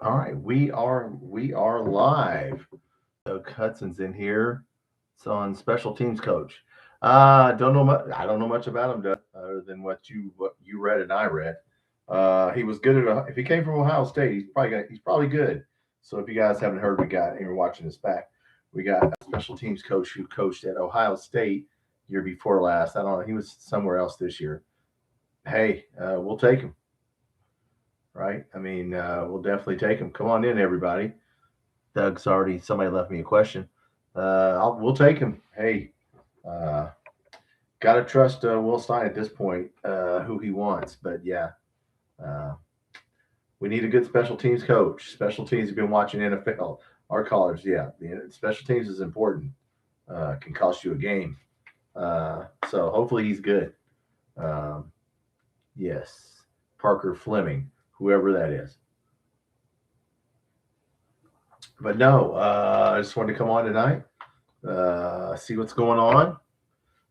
All right, we are live. Doug Hudson's in here. It's on special teams coach. Don't know much. I don't know much about him, Doug, other than what you read and I read. He was good at. If he came from Ohio State, he's probably good. So if you guys haven't heard, and you're watching this back, we got a special teams coach who coached at Ohio State year before last. I don't know. He was somewhere else this year. Hey, we'll take him, right? I mean, we'll definitely take him. Come on in, everybody. Doug's already. Somebody left me a question. We'll take him. Hey, uh, gotta trust Will Stein at this point, who he wants. But yeah, uh, we need a good special teams coach. Special teams have been watching NFL. Our callers, yeah, special teams is important. Can cost you a game. So hopefully he's good. Um, yes, Parker Fleming, whoever that is. But no, I just wanted to come on tonight, see what's going on,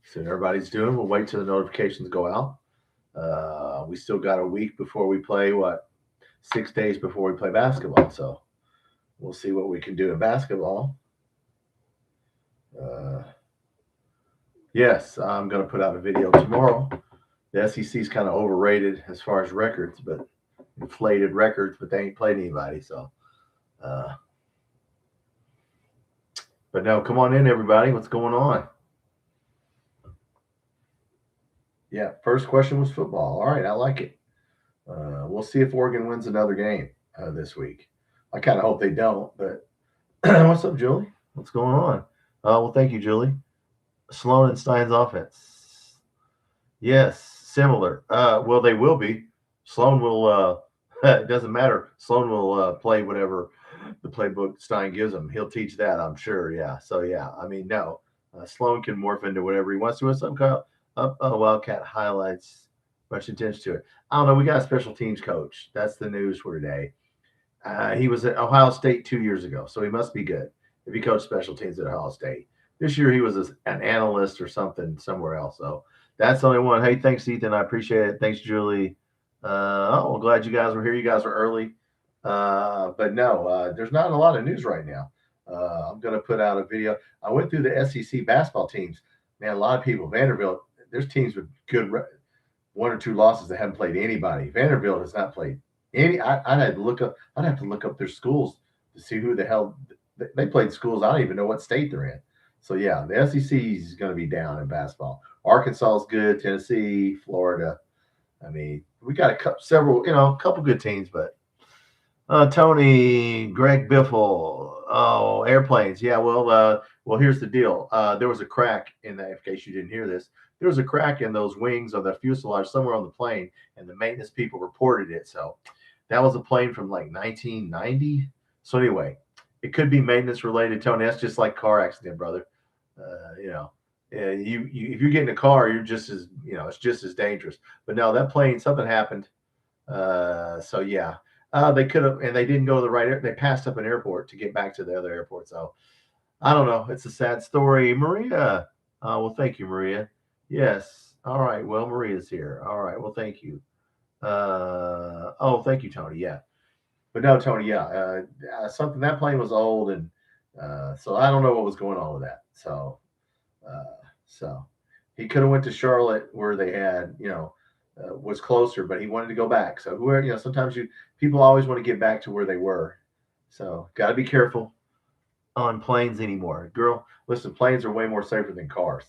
see what everybody's doing. We'll wait till the notifications go out. We still got a week before we play, 6 days before we play basketball. So we'll see what we can do in basketball. Uh, yes, I'm going to put out a video tomorrow. The SEC is kind of overrated as far as records, but inflated records, but they ain't played anybody. So, uh, but no, come on in, everybody. What's going on? Yeah, first question was football. All right, I like it. We'll see if Oregon wins another game this week. I kind of hope they don't, but what's up, Julie? What's going on? Well, thank you, Julie. Sloan and Stein's offense. Yes, similar. Well, they will be. Sloan will. It doesn't matter. Sloan will play whatever the playbook Stein gives him. He'll teach that, I'm sure. Yeah. So yeah, I mean, no. Sloan can morph into whatever he wants to. With some kind of Wildcat highlights. Much attention to it. I don't know. We got a special teams coach. That's the news for today. He was at Ohio State 2 years ago, so he must be good if he coached special teams at Ohio State. This year he was an analyst or something somewhere else. So that's the only one. Hey, thanks, Ethan. I appreciate it. Thanks, Julie. Well, glad you guys were here. You guys were early. But no, there's not a lot of news right now. I'm going to put out a video. I went through the SEC basketball teams. Man, a lot of people. Vanderbilt, there's teams with good one or two losses that haven't played anybody. Vanderbilt has not played any. I'd have to look up. I'd have to look up their schools to see who the hell they played. Schools I don't even know what state they're in. So yeah, the SEC is going to be down in basketball. Arkansas is good. Tennessee, Florida. I mean, we got a couple good teams, but Tony, Greg Biffle, oh, airplanes. Yeah, well, here's the deal. There was a crack in that. In case you didn't hear this, there was a crack in those wings of the fuselage somewhere on the plane, and the maintenance people reported it. So that was a plane from like 1990. So anyway, it could be maintenance related, Tony. That's just like car accident, brother. You know, you if you get in a car, you're just as it's just as dangerous. But no, that plane, something happened. So yeah, they could have, and they didn't go to the right. They passed up an airport to get back to the other airport. So I don't know. It's a sad story, Maria. Well, thank you, Maria. Yes. All right. Well, Maria's here. All right. Well, thank you. Oh, thank you, Tony. Yeah. But no, Tony. Yeah. Something that plane was old, and so I don't know what was going on with that. Uh, so he could have went to Charlotte where they had, was closer, but he wanted to go back. So whoever, sometimes people always want to get back to where they were. So got to be careful on planes anymore. Girl, listen, planes are way more safer than cars.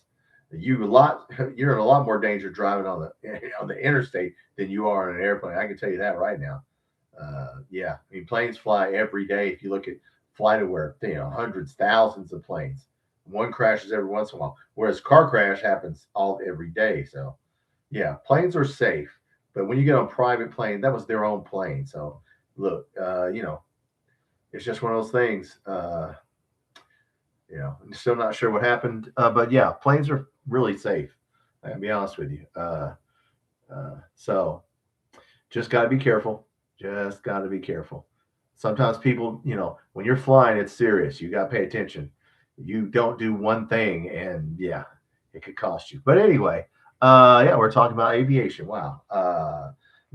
You're in a lot more danger driving on the interstate than you are on an airplane. I can tell you that right now. Yeah, I mean planes fly every day. If you look at FlightAware, hundreds, thousands of planes. One crashes every once in a while, whereas car crash happens all every day. So, yeah, planes are safe, but when you get on a private plane, that was their own plane. So, look, it's just one of those things. I'm still not sure what happened, but yeah, planes are really safe. I'll be honest with you. So, just got to be careful. Just got to be careful. Sometimes people, when you're flying, it's serious. You got to pay attention. You don't do one thing, and yeah, it could cost you. But anyway, yeah, we're talking about aviation. Wow.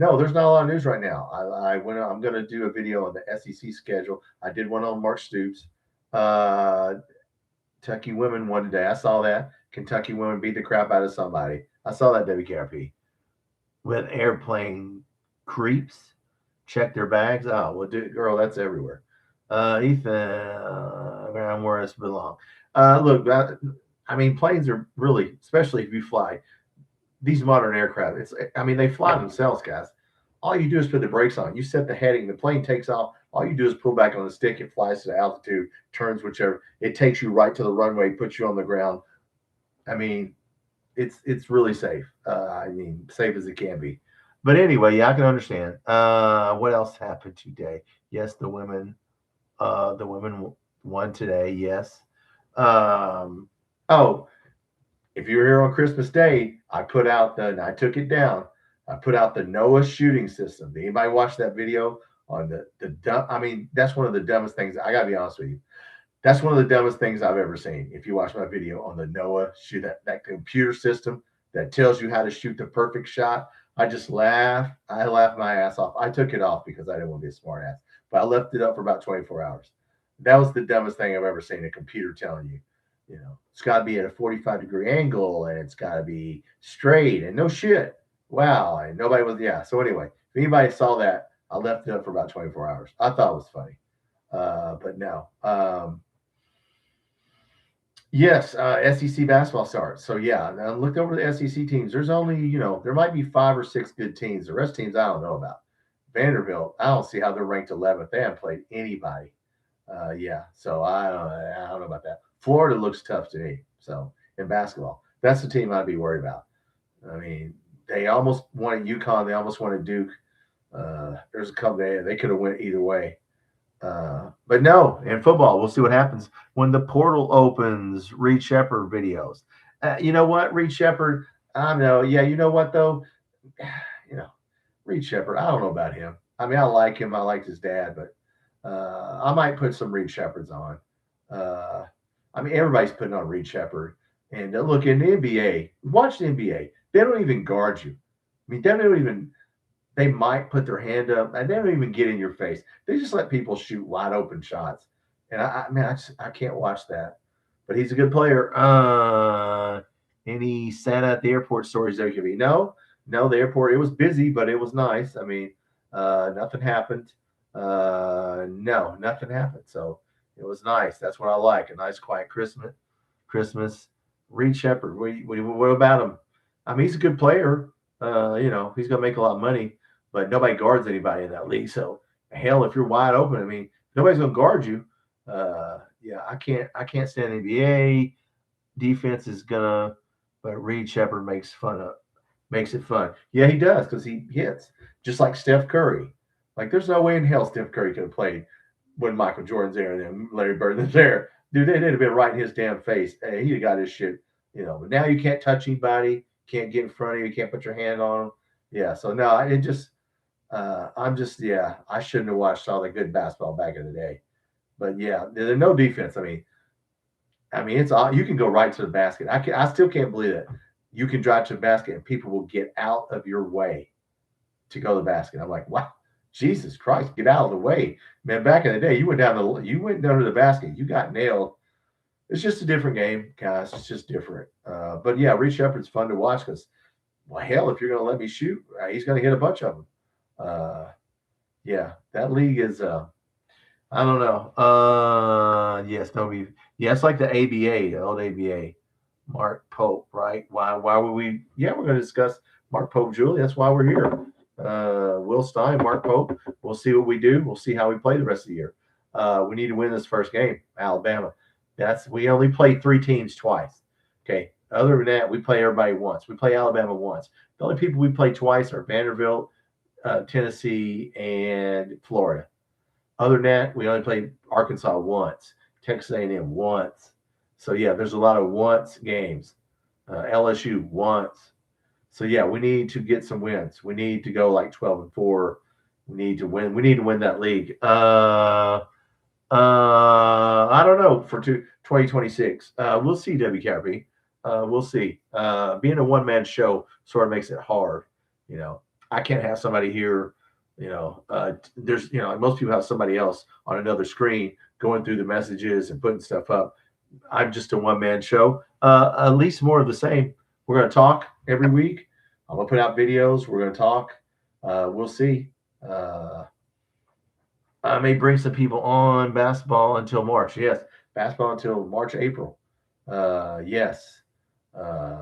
No, there's not a lot of news right now. I'm going to do a video on the SEC schedule. I did one on Mark Stoops. Uh, Kentucky women won today. I saw that. Kentucky women beat the crap out of somebody. I saw that, WKRP. With airplane creeps, check their bags. Oh, well, girl, that's everywhere. Ethan, ground where it's belong. Look, I mean, planes are really, especially if you fly these modern aircraft. I mean, they fly themselves, guys. All you do is put the brakes on. You set the heading. The plane takes off. All you do is pull back on the stick. It flies to the altitude, turns whichever. It takes you right to the runway, puts you on the ground. I mean, it's really safe. I mean, safe as it can be. But anyway, yeah, I can understand. What else happened today? Yes, the women won today. Yes. Oh, if you were here on Christmas Day, I took it down. I put out the NOAA shooting system. Did anybody watch that video on I mean, that's one of the dumbest things. I gotta be honest with you. That's one of the dumbest things I've ever seen. If you watch my video on the NOAA shoot, that computer system that tells you how to shoot the perfect shot, I just laugh. I laughed my ass off. I took it off because I didn't want to be a smart ass, but I left it up for about 24 hours. That was the dumbest thing I've ever seen. A computer telling you, it's got to be at a 45-degree angle and it's got to be straight and no shit. Wow. And nobody was, yeah. So anyway, if anybody saw that, I left it up for about 24 hours. I thought it was funny. But no. Yes, SEC basketball starts. So yeah, now look over the SEC teams. There's only, there might be 5 or 6 good teams. The rest of teams I don't know about. Vanderbilt, I don't see how they're ranked 11th. They haven't played anybody. Yeah, so I don't know about that. Florida looks tough to me. So in basketball, that's the team I'd be worried about. I mean, they almost won at UConn. They almost won at Duke. There's a couple they could have went either way. But no, in football, we'll see what happens when the portal opens. Reed Shepherd videos. You know what, Reed Shepherd? I know. Yeah, you know what though? Reed Shepherd. I don't know about him. I mean, I like him. I liked his dad, but I might put some Reed Shepherds on. I mean, everybody's putting on Reed Shepherd. And look, in the NBA, watch the NBA. They don't even guard you. I mean, they might put their hand up and they don't even get in your face. They just let people shoot wide open shots. And I can't watch that. But he's a good player. Any Santa at the airport stories there could be? No, the airport, it was busy, but it was nice. I mean, nothing happened. No, nothing happened. So it was nice. That's what I like. A nice, quiet Christmas. Reed Shepherd, what about him? I mean, he's a good player. He's going to make a lot of money, but nobody guards anybody in that league. So hell, if you're wide open, I mean, nobody's going to guard you. Yeah, I can't stand NBA. Defense is gonna, but Reed Shepherd makes it fun. Yeah, he does because he hits just like Steph Curry. Like, there's no way in hell Steph Curry could have played when Michael Jordan's there and then Larry Bird is there. Dude, they'd have been right in his damn face. Hey, he'd have got his shit. But now you can't touch anybody, can't get in front of you, can't put your hand on them. Yeah, so no, I shouldn't have watched all the good basketball back in the day. But yeah, there's no defense. I mean, it's all, you can go right to the basket. I still can't believe it. You can drive to the basket and people will get out of your way to go to the basket. I'm like, wow, Jesus Christ, get out of the way, man. Back in the day, you went down to the basket, you got nailed. It's just a different game, guys. It's just different. But yeah, Reed Shepherd's fun to watch because, well, hell, if you're going to let me shoot, he's going to hit a bunch of them. Yeah, that league is. I don't know. Yes, no, it's like the ABA, the old ABA. Mark Pope, right? Why would we? Yeah, we're going to discuss Mark Pope, Julie. That's why we're here. Will Stein, Mark Pope. We'll see what we do. We'll see how we play the rest of the year. We need to win this first game, Alabama. We only played 3 teams twice. Okay. Other than that, we play everybody once. We play Alabama once. The only people we play twice are Vanderbilt, Tennessee, and Florida. Other than that, we only played Arkansas once, Texas A&M once. So yeah, there's a lot of once games. LSU once. So yeah, we need to get some wins. We need to go like 12-4. We need to win. We need to win that league. I don't know for 2026. We'll see, WKRP. We'll see. Being a one-man show sort of makes it hard, I can't have somebody here. There's most people have somebody else on another screen going through the messages and putting stuff up. I'm just a one man show. At least more of the same. We're going to talk every week. I'm going to put out videos. We're going to talk. We'll see. I may bring some people on basketball until March. Yes, basketball until March, April. Yes.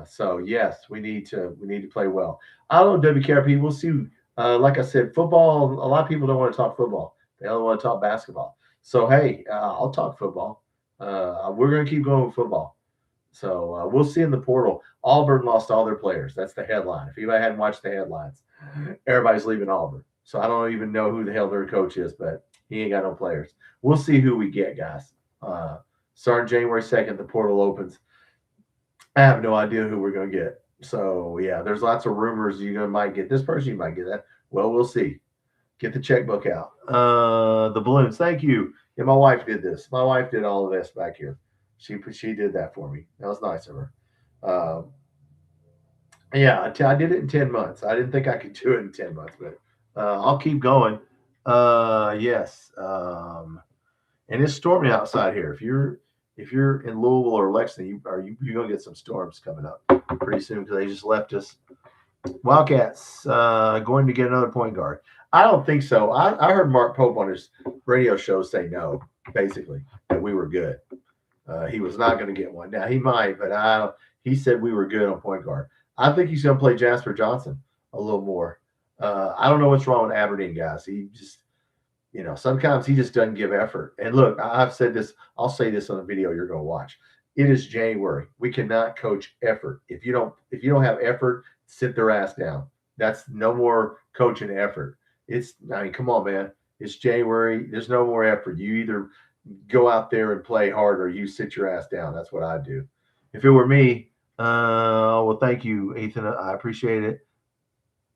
So yes, we need to play well. I don't know WKRP. We'll see. Like I said, football. A lot of people don't want to talk football. They only want to talk basketball. So hey, I'll talk football. We're going to keep going with football. So we'll see in the portal. Auburn lost all their players. That's the headline. If anybody hadn't watched the headlines, everybody's leaving Auburn. So I don't even know who the hell their coach is, but he ain't got no players. We'll see who we get, guys. Starting January 2nd, the portal opens. I have no idea who we're going to get. So, yeah, there's lots of rumors you might get this person, you might get that. Well, we'll see. Get the checkbook out. The balloons. Thank you. Yeah, my wife did this. My wife did all of this back here. She did that for me. That was nice of her. Yeah, I did it in 10 months. I didn't think I could do it in 10 months, but I'll keep going. Yes. And it's stormy outside here. If you're in Louisville or Lexington, you're gonna get some storms coming up pretty soon because they just left us. Wildcats going to get another point guard. I don't think so. I heard Mark Pope on his radio show say no, basically that we were good. He was not going to get one. Now he might, but he said we were good on point guard. I think he's going to play Jasper Johnson a little more. I don't know what's wrong with Aberdeen, guys. He just, sometimes he just doesn't give effort. And look, I've said this. I'll say this on the video you're going to watch. It is January. We cannot coach effort. If you don't have effort, sit their ass down. That's no more coaching effort. Come on, man. It's January. There's no more effort. You either go out there and play hard or you sit your ass down. That's what I do. If it were me, well, thank you, Ethan. I appreciate it.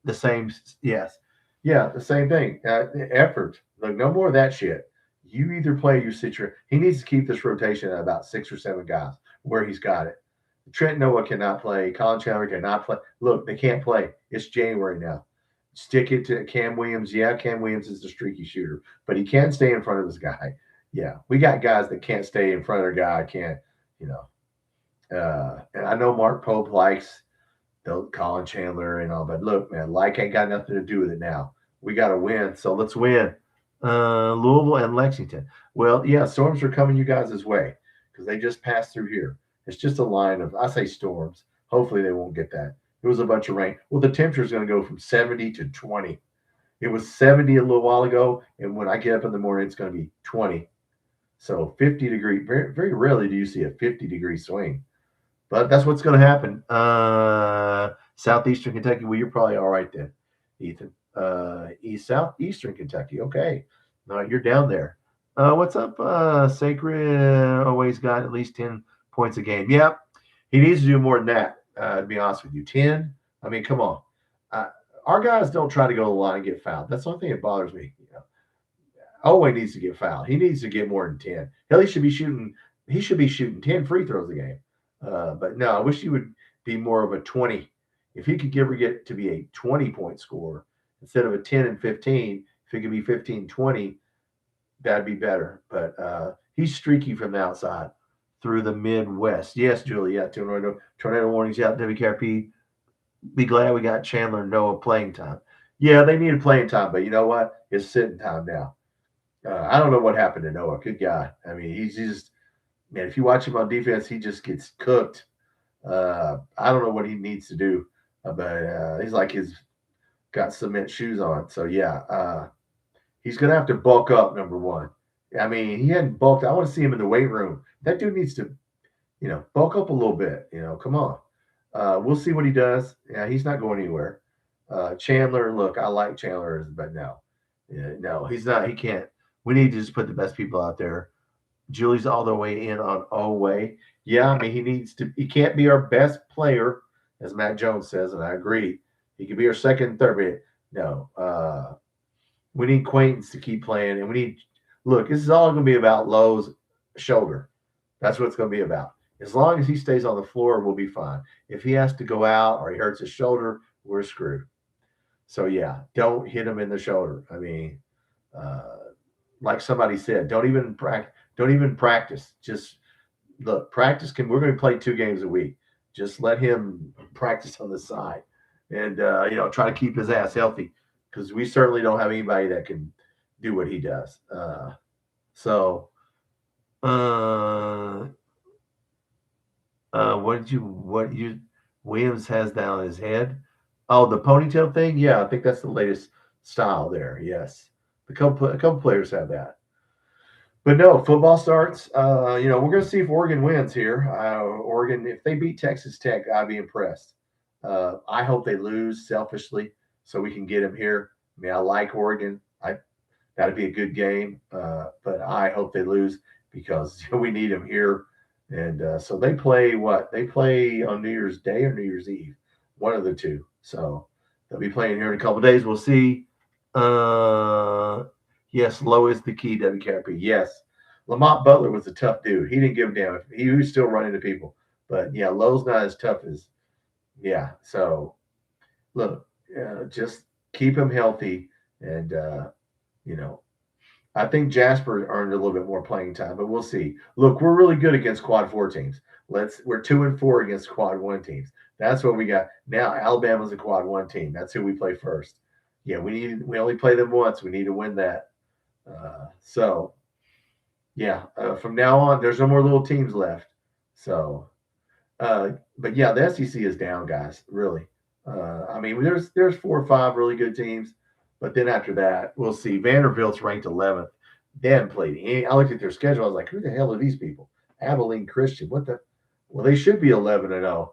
The same, yes. Yeah, the same thing. Effort. Look, no more of that shit. You either play, you sit your. He needs to keep this rotation at about 6 or 7 guys where he's got it. Trent Noah cannot play. Colin Chandler cannot play. Look, they can't play. It's January now. Stick it to Cam Williams. Yeah, Cam Williams is the streaky shooter, but he can't stay in front of this guy. Yeah, we got guys that can't stay in front of their guy. Can't, and I know Mark Pope likes Colin Chandler and all, but look, man, ain't got nothing to do with it now. We got to win, so let's win. Louisville and Lexington. Well, yeah, storms are coming you guys' way because they just passed through here. It's just a line of, I say storms. Hopefully they won't get that. It was a bunch of rain. Well, the temperature is going to go from 70 to 20. It was 70 a little while ago, and when I get up in the morning, it's going to be 20. So 50 degree. Very, very rarely do you see a 50-degree swing, but that's what's going to happen. Southeastern Kentucky. Well, you're probably all right then, Ethan. Southeastern Kentucky. Okay, no, you're down there. What's up, Sacred? Always got at least 10 points a game. Yep, he needs to do more than that. To be honest with you, 10. I mean, come on. Our guys don't try to go to the line and get fouled. That's the only thing that bothers me. Owe needs to get fouled. He needs to get more than 10. Hell, he should be shooting 10 free throws a game. But no, I wish he would be more of a 20. If he could ever get to be a 20-point scorer instead of a 10 and 15, if he could be 15-20, that'd be better. But he's streaky from the outside through the Midwest. Yes, Julie. Yeah, tornado warnings out. WKRP. Be glad we got Chandler and Noah playing time. Yeah, they needed playing time, but you know what? It's sitting time now. I don't know what happened to Noah. Good guy. I mean, he's just, man, if you watch him on defense, he just gets cooked. I don't know what he needs to do, but he's like he's got cement shoes on. So, yeah, he's going to have to bulk up, number one. I mean, he hadn't bulked. I want to see him in the weight room. That dude needs to, bulk up a little bit. Come on. We'll see what he does. Yeah, he's not going anywhere. Chandler, look, I like Chandler, but no. Yeah, no, he's not. He can't. We need to just put the best people out there. Julie's all the way in on Oway. Yeah, I mean, he can't be our best player, as Matt Jones says, and I agree. He could be our second and third, but no. We need Quaintance to keep playing, and look, this is all going to be about Lowe's shoulder. That's what it's going to be about. As long as he stays on the floor, we'll be fine. If he has to go out or he hurts his shoulder, we're screwed. So yeah, don't hit him in the shoulder. I mean, uh, like somebody said, don't even practice. Don't even practice. Just look, practice can. We're going to play 2 games a week. Just let him practice on the side, and try to keep his ass healthy because we certainly don't have anybody that can do what he does. So, uh, what you Williams has down his head? Oh, the ponytail thing. Yeah, I think that's the latest style there. Yes, a couple players have that. But no, football starts. We're going to see if Oregon wins here. Oregon, if they beat Texas Tech, I'd be impressed. I hope they lose selfishly so we can get them here. I mean, I like Oregon. That'd be a good game, but I hope they lose because we need them here. And so they play what? They play on New Year's Day or New Year's Eve, one of the two. So they'll be playing here in a couple of days. We'll see. Uh, yes, low is the key, WKRP. Yes. Lamont Butler was a tough dude. He didn't give a damn. He was still running to people. But yeah, Low's not as tough as, yeah. So look, just keep him healthy. And, you know, I think Jasper earned a little bit more playing time, but we'll see. Look, we're really good against quad 4 teams. We're 2-4 against quad 1 teams. That's what we got. Now Alabama's a quad 1 team. That's who we play first. Yeah, we only play them once. We need to win that. From now on, there's no more little teams left. So, but yeah, the SEC is down, guys. Really. I mean, there's 4 or 5 really good teams, but then after that, we'll see. Vanderbilt's ranked 11th. They haven't played any. I looked at their schedule. I was like, who the hell are these people? Abilene Christian. What the? Well, they should be 11-0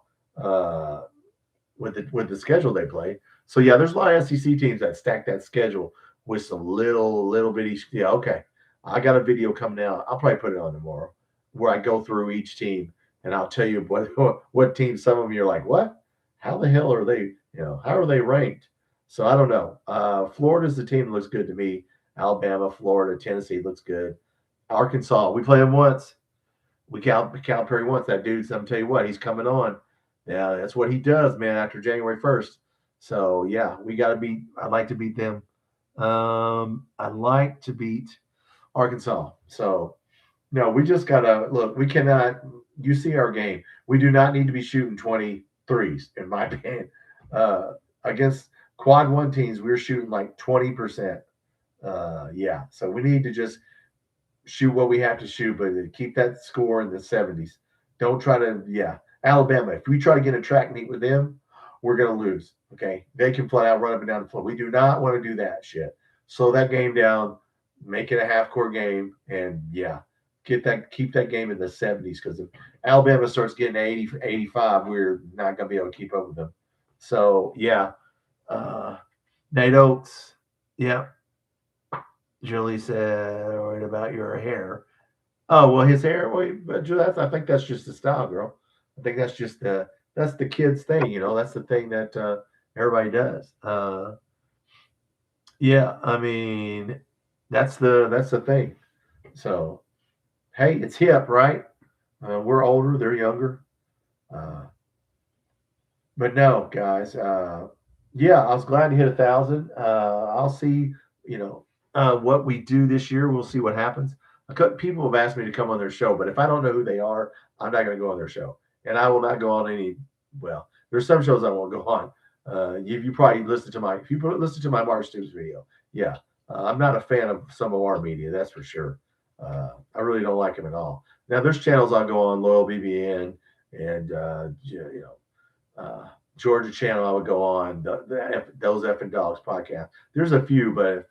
with the schedule they play. So yeah, there's a lot of SEC teams that stack that schedule with some little bitty. Yeah, okay. I got a video coming out. I'll probably put it on tomorrow where I go through each team and I'll tell you what team. Some of them you're like, what? How the hell are they? How are they ranked? So I don't know. Florida's the team that looks good to me. Alabama, Florida, Tennessee looks good. Arkansas, we play them once. We count Perry once. That dude's, I'm tell you what, he's coming on. Yeah, that's what he does, man, after January 1st. So yeah, we got to beat. I'd like to beat them. I'd like to beat Arkansas. So no, we just gotta look. We cannot. You see our game. We do not need to be shooting 23s, in my opinion. Against quad 1 teams, we're shooting like 20%. Yeah, so we need to just shoot what we have to shoot, but keep that score in the 70s. Don't try to. Yeah, Alabama. If we try to get a track meet with them, we're gonna lose. Okay, they can flat out run up and down the floor. We do not want to do that shit. Slow that game down. Make it a half-court game, and yeah, keep that game in the 70s because if Alabama starts getting 80, 85, we're not going to be able to keep up with them. So yeah, Nate Oates, yeah. Julie said, worried about your hair. Oh well, his hair. Well, I think that's just the style, girl. I think that's just that's the kids' thing. That's the thing that everybody does. Yeah, I mean, that's the thing. So, hey, it's hip, right? We're older, they're younger. Uh, but no, guys. Yeah, I was glad to hit 1,000. I'll see. What we do this year. We'll see what happens. People have asked me to come on their show, but if I don't know who they are, I'm not going to go on their show, and I will not go on any. Well, there's some shows I won't go on. You probably listen to my Mark Stoops video. Yeah, I'm not a fan of some of our media, that's for sure. I really don't like them at all. Now, there's channels I'll go on, Loyal BBN and Georgia channel I would go on, those Effing Dogs podcast. There's a few, but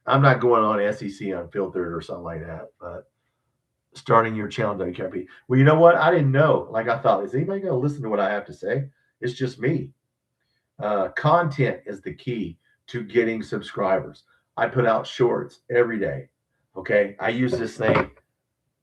I'm not going on SEC Unfiltered or something like that. But starting your channel, WKRP. Well, you know what? I didn't know. Like I thought, is anybody going to listen to what I have to say? It's just me. Content is the key to getting subscribers. I put out shorts every day. Okay. I use this thing.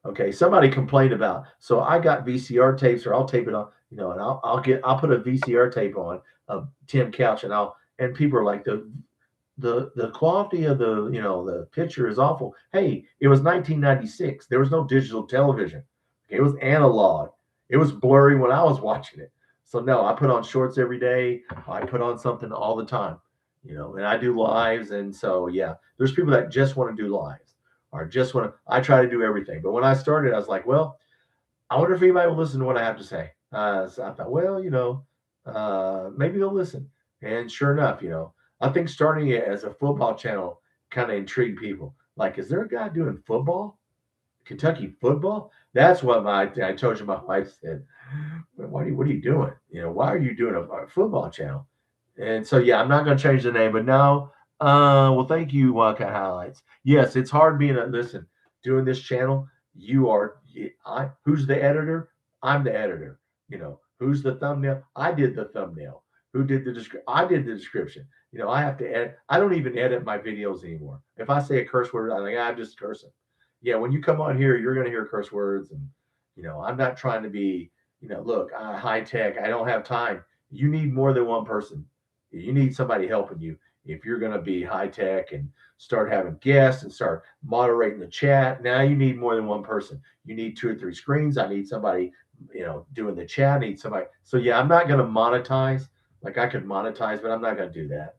Okay. Somebody complained about, so I got VCR tapes, or I'll tape it on, and I'll put a VCR tape on of Tim Couch, and people are like, the quality of the picture is awful. Hey, it was 1996. There was no digital television. It was analog. It was blurry when I was watching it. So no, I put on shorts every day. I put on something all the time. and I do lives. And so, yeah, there's people that just want to do lives or just want to, I try to do everything. But when I started, I was like, well, I wonder if anybody will listen to what I have to say. So I thought, well, maybe they'll listen. And sure enough, I think starting it as a football channel kind of intrigued people. Like, is there a guy doing football? Kentucky football? That's what I told you. My wife said, what are you doing? Why are you doing a football channel? And so, yeah, I'm not going to change the name, but no. Well, thank you, Wildcat Highlights. Yes, it's hard being listen, doing this channel. Who's the editor? I'm the editor. Who's the thumbnail? I did the thumbnail. Who did the description? I did the description. I have to edit. I don't even edit my videos anymore. If I say a curse word, I'm just cursing. Yeah, when you come on here, you're going to hear curse words. And, I'm not trying to be, look, high tech. I don't have time. You need more than one person. You need somebody helping you if you're going to be high tech and start having guests and start moderating the chat. Now you need more than one person. You need 2 or 3 screens. I need somebody, doing the chat. I need somebody. So, yeah, I'm not going to monetize. Like I could monetize, but I'm not going to do that.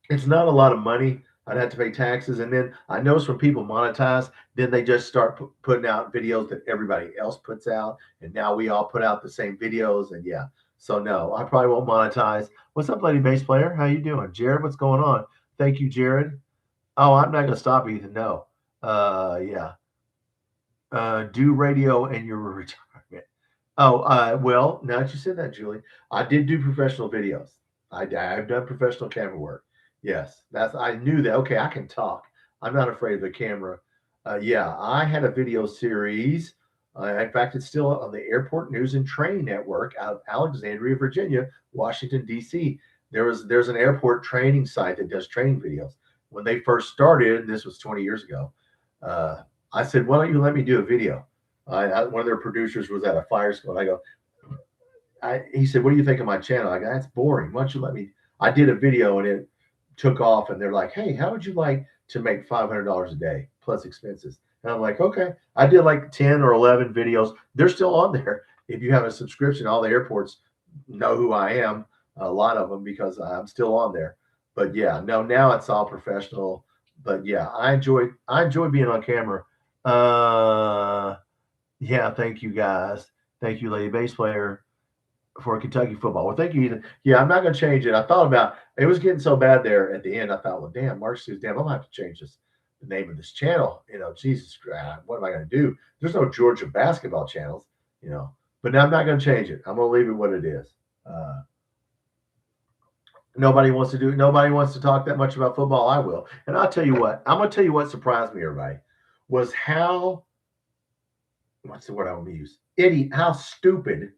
It's not a lot of money. I'd have to pay taxes. And then I notice when people monetize, then they just start putting out videos that everybody else puts out. And now we all put out the same videos. And yeah, so no, I probably won't monetize. What's up, Lady Bass Player? How you doing? Jared, what's going on? Thank you, Jared. Oh, I'm not going to stop, Ethan. No. Yeah. Do radio in your retirement. Oh, well, now that you said that, Julie, I did do professional videos. I've done professional camera work. Yes, I knew that. Okay, I can talk. I'm not afraid of the camera. Yeah, I had a video series. In fact, it's still on the Airport News and Training Network out of Alexandria, Virginia, Washington, D.C. There's an airport training site that does training videos. When they first started, this was 20 years ago, I said, why don't you let me do a video? One of their producers was at a fire school. And I go, he said, what do you think of my channel? I go, that's boring. Why don't you let me? I did a video and it took off, and they're like, hey, how would you like to make $500 a day plus expenses? And I'm like, okay. I did like 10 or 11 videos. They're still on there. If you have a subscription, all the airports know who I am, a lot of them, because I'm still on there. But yeah, no, now it's all professional. But yeah, I enjoy being on camera. Yeah, thank you guys. Thank you, Lady Bass Player, for Kentucky football. Well, thank you, Ethan. Yeah, I'm not going to change it. I thought about it was getting so bad there at the end. I thought, well, damn, Mark says, damn, I'm going to have to change the name of this channel. Jesus Christ, what am I going to do? There's no Georgia basketball channels, but now I'm not going to change it. I'm going to leave it what it is. Nobody wants to talk that much about football. I will. And I'll tell you what, I'm going to tell you what surprised me, everybody, was what's the word I want to use? How stupid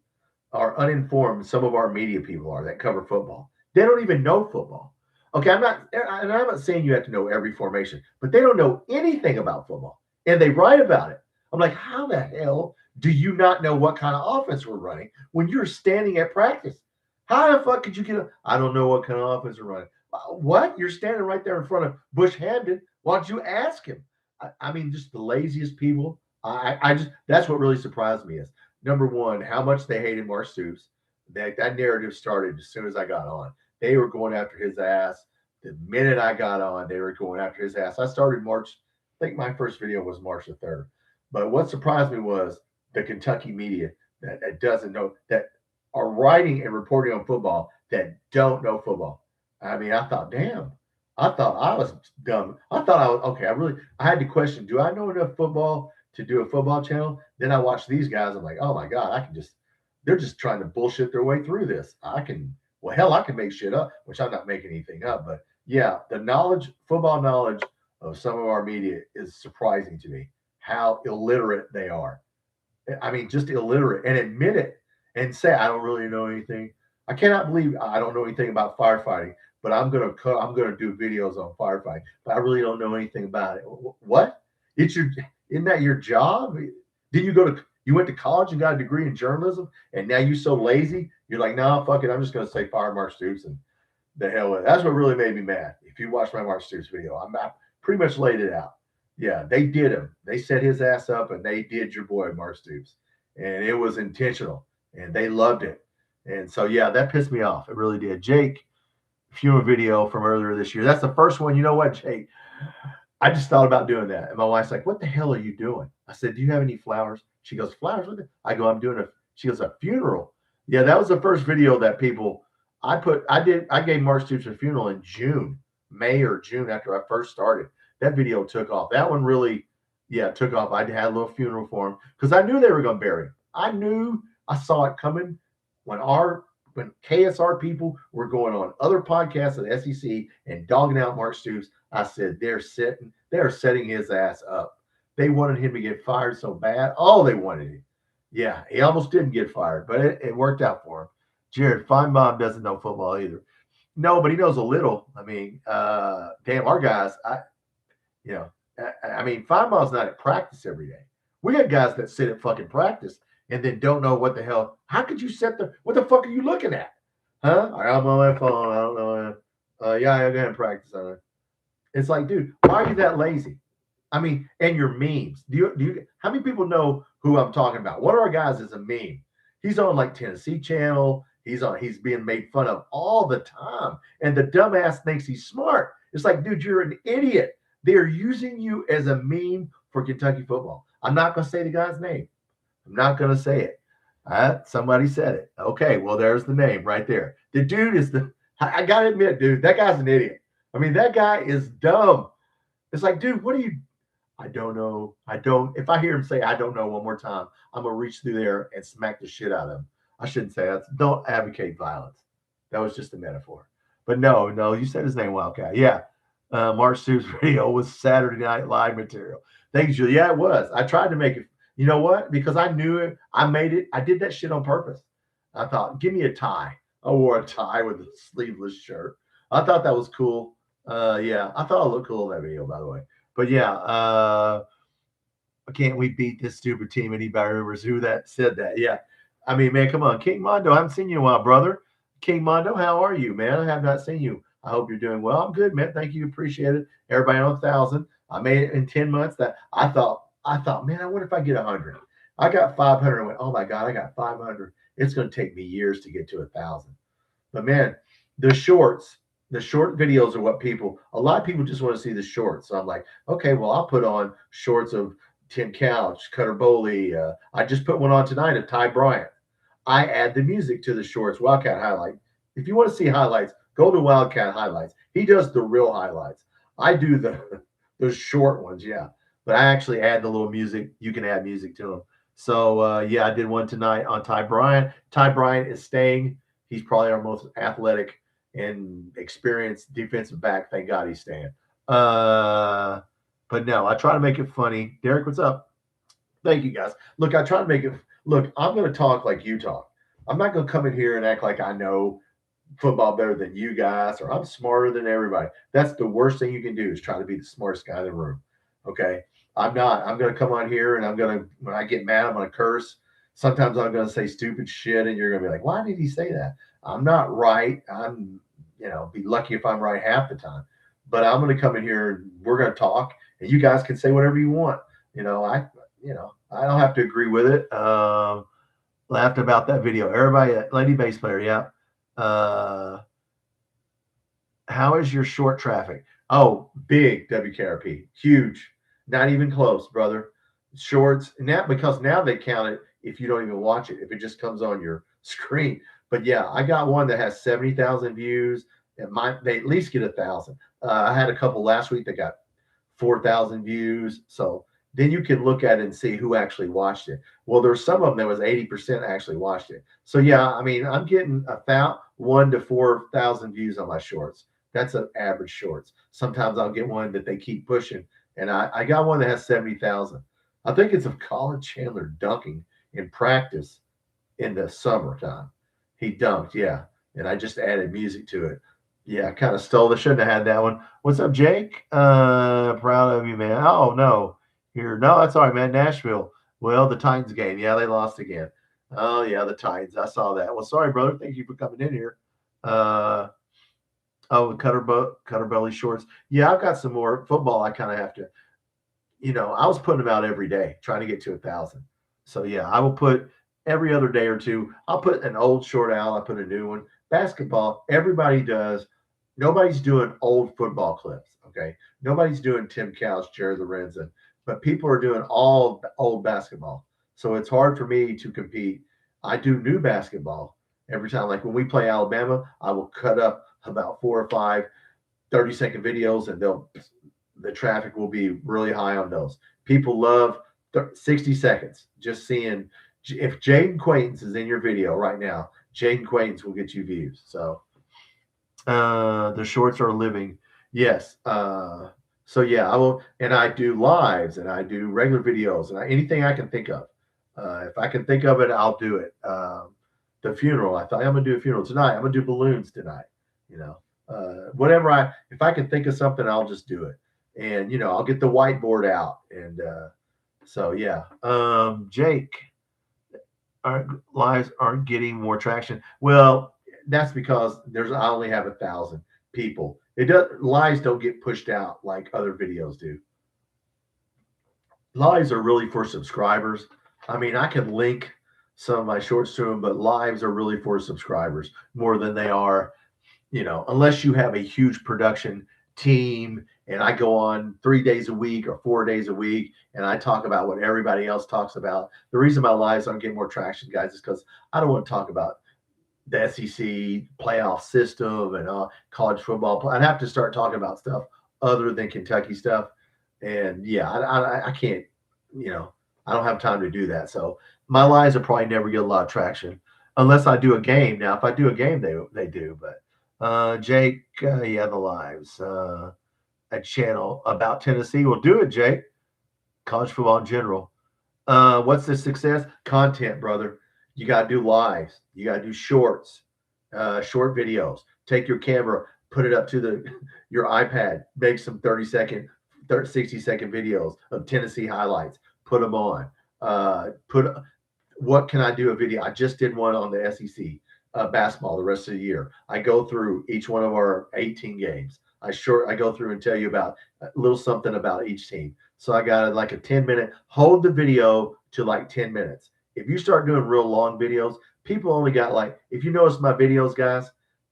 or uninformed some of our media people are that cover football. They don't even know football. Okay, I'm not saying you have to know every formation, but they don't know anything about football, and they write about it. I'm like, how the hell do you not know what kind of offense we're running when you're standing at practice? How the fuck could you I don't know what kind of offense we're running. What? You're standing right there in front of Bush Hamden. Why don't you ask him? I mean, just the laziest people. That's what really surprised me is, number one, how much they hated Mark Stoops. That narrative started as soon as I got on. They were going after his ass. The minute I got on, they were going after his ass. I started March. I think my first video was March the 3rd. But what surprised me was the Kentucky media that doesn't know, that are writing and reporting on football, that don't know football. I mean, I thought, damn. I thought I was dumb. I thought I had to question, do I know enough football to do a football channel? Then I watched these guys. I'm like, oh my God, they're just trying to bullshit their way through this. I can make shit up, which I'm not making anything up. But yeah, football knowledge of some of our media is surprising to me, how illiterate they are. I mean, just illiterate, and admit it and say, I don't really know anything. I cannot believe I don't know anything about firefighting, but I'm gonna do videos on firefighting, but I really don't know anything about it. What? Isn't that your job? Did you went to college and got a degree in journalism, and now you're so lazy, you're like, no, fuck it, I'm just gonna say fire Mark Stoops and the hell with it. That's what really made me mad. If you watch my Mark Stoops video, I pretty much laid it out. Yeah, they did him. They set his ass up, and they did your boy Mark Stoops, and it was intentional, and they loved it. And so, yeah, that pissed me off. It really did. Jake, funeral video from earlier this year. That's the first one. You know what, Jake? I just thought about doing that. And my wife's like, what the hell are you doing? I said, do you have any flowers? She goes, flowers with it? I go, I'm doing she goes, a funeral. Yeah, that was the first video that people, I gave Mark Stoops a funeral in June, May or June after I first started. That video took off. That one really, took off. I had a little funeral for him because I knew they were going to bury him. I saw it coming when KSR people were going on other podcasts at SEC and dogging out Mark Stoops. I said, they're setting his ass up. They wanted him to get fired so bad. Oh, they wanted him. Yeah, he almost didn't get fired, but it worked out for him. Jared Feinbaum doesn't know football either. No, but he knows a little. I mean, damn, our guys, Feinbaum's not at practice every day. We got guys that sit at fucking practice and then don't know what the hell. How could you what the fuck are you looking at? Huh? I'm on my phone. I don't know. Yeah, I'm going to practice on it. It's like, dude, why are you that lazy? I mean, and your memes. How many people know who I'm talking about? One of our guys is a meme. He's on like Tennessee Channel. He's being made fun of all the time. And the dumbass thinks he's smart. It's like, dude, you're an idiot. They're using you as a meme for Kentucky football. I'm not going to say the guy's name. I'm not going to say it. Somebody said it. Okay, well, there's the name right there. The dude I got to admit, dude, that guy's an idiot. I mean, that guy is dumb. It's like, dude, I don't know. If I hear him say, I don't know one more time, I'm going to reach through there and smack the shit out of him. I shouldn't say that. Don't advocate violence. That was just a metaphor. But no, you said his name, Wildcat. Yeah. Mark Stoops' video was Saturday Night Live material. Thank you, Julie. Yeah, it was. I tried to make it. You know what? Because I knew it. I made it. I did that shit on purpose. I thought, give me a tie. I wore a tie with a sleeveless shirt. I thought that was cool. I thought it looked cool in that video, by the way. But can't we beat this stupid team? Anybody remembers who that said that? Yeah. I mean, man, come on. King Mondo, I haven't seen you in a while, brother. King Mondo, how are you, man? I have not seen you. I hope you're doing well. I'm good, man. Thank you. Appreciate it. Everybody on 1,000. I made it in 10 months. That I thought, man, I wonder if I get 100. I got 500. I went, oh my God, I got 500. It's going to take me years to get to 1,000. But man, the short videos are what a lot of people just want to see the shorts. So I'm like, okay, well, I'll put on shorts of Tim Couch, Cutter Boley. I just put one on tonight of Ty Bryant. I add the music to the shorts, Wildcat highlight. If you want to see highlights, go to Wildcat highlights. He does the real highlights. I do the short ones, yeah. But I actually add the little music. You can add music to them. So, I did one tonight on Ty Bryant. Ty Bryant is staying. He's probably our most athletic and experienced defensive back. Thank God he's staying. But no, I try to make it funny. Derek, what's up? Thank you, guys. Look, I try to make it. Look, I'm going to talk like you talk. I'm not going to come in here and act like I know football better than you guys or I'm smarter than everybody. That's the worst thing you can do is try to be the smartest guy in the room. Okay? I'm not. I'm going to come on here and when I get mad, I'm going to curse. Sometimes I'm going to say stupid shit and you're going to be like, why did he say that? I'm not right. I'm, be lucky if I'm right half the time. But I'm going to come in here and we're going to talk and you guys can say whatever you want. I don't have to agree with it. Laughed about that video. Everybody, Lady Bass Player, yeah. How is your short traffic? Oh, big WKRP. Huge. Not even close, brother. Shorts. And that because now they count it if you don't even watch it, if it just comes on your screen. But yeah, I got one that has 70,000 views. They at least get 1,000. I had a couple last week that got 4,000 views. So then you can look at it and see who actually watched it. Well, there's some of them that was 80% actually watched it. So yeah, I mean, I'm getting 1,000 to 4,000 views on my shorts. That's an average shorts. Sometimes I'll get one that they keep pushing. And I got one that has 70,000. I think it's of Colin Chandler dunking in practice in the summertime. He dunked, yeah. And I just added music to it. Yeah, I kind of stole it. Shouldn't have had that one. What's up, Jake? Proud of you, man. Oh, no. No, that's all right, man. Nashville. Well, the Titans game. Yeah, they lost again. Oh, yeah, the Titans. I saw that. Well, sorry, brother. Thank you for coming in here. Cutter belly shorts. Yeah, I've got some more football. I kind of have to, I was putting them out every day, trying to get to 1,000. So yeah, I will put every other day or two. I'll put an old short out. I put a new one. Basketball, everybody does Nobody's doing old football clips. Okay. Nobody's doing Tim Couch, Jerry Lorenzen, but people are doing all old basketball. So it's hard for me to compete. I do new basketball every time. Like when we play Alabama, I will cut up about 4 or 5 30-second videos, and the traffic will be really high on those. People love 60 seconds. Just seeing if Jaden Quaintance is in your video right now, Jaden Quaintance will get you views. So the shorts are living. Yes. So yeah, I will, and I do lives, and I do regular videos, and anything I can think of. If I can think of it, I'll do it. The funeral. I thought I'm gonna do a funeral tonight. I'm gonna do balloons tonight. You know, whatever if I can think of something, I'll just do it. And I'll get the whiteboard out. And so yeah, Jake, our lives aren't getting more traction. Well, that's because I only have 1,000 people. It does Lives don't get pushed out like other videos do. Lives are really for subscribers. I mean, I can link some of my shorts to them, but lives are really for subscribers more than they are, unless you have a huge production team and I go on 3 days a week or 4 days a week and I talk about what everybody else talks about. The reason my lives aren't getting more traction, guys, is because I don't want to talk about the SEC playoff system and college football. I'd have to start talking about stuff other than Kentucky stuff. And yeah, I can't, I don't have time to do that. So my lives will probably never get a lot of traction unless I do a game. Now, if I do a game, they do. But Jake, yeah, the lives, a channel about Tennessee will do it, Jake. College football in general. What's the success? Content, brother. You got to do lives. You got to do shorts, short videos. Take your camera, put it up to your iPad, make some 60-second videos of Tennessee highlights. Put them on. What can I do a video? I just did one on the SEC basketball the rest of the year. I go through each one of our 18 games. I go through and tell you about a little something about each team. So I got like a 10-minute, hold the video to like 10 minutes. If you start doing real long videos, people only got if you notice my videos, guys,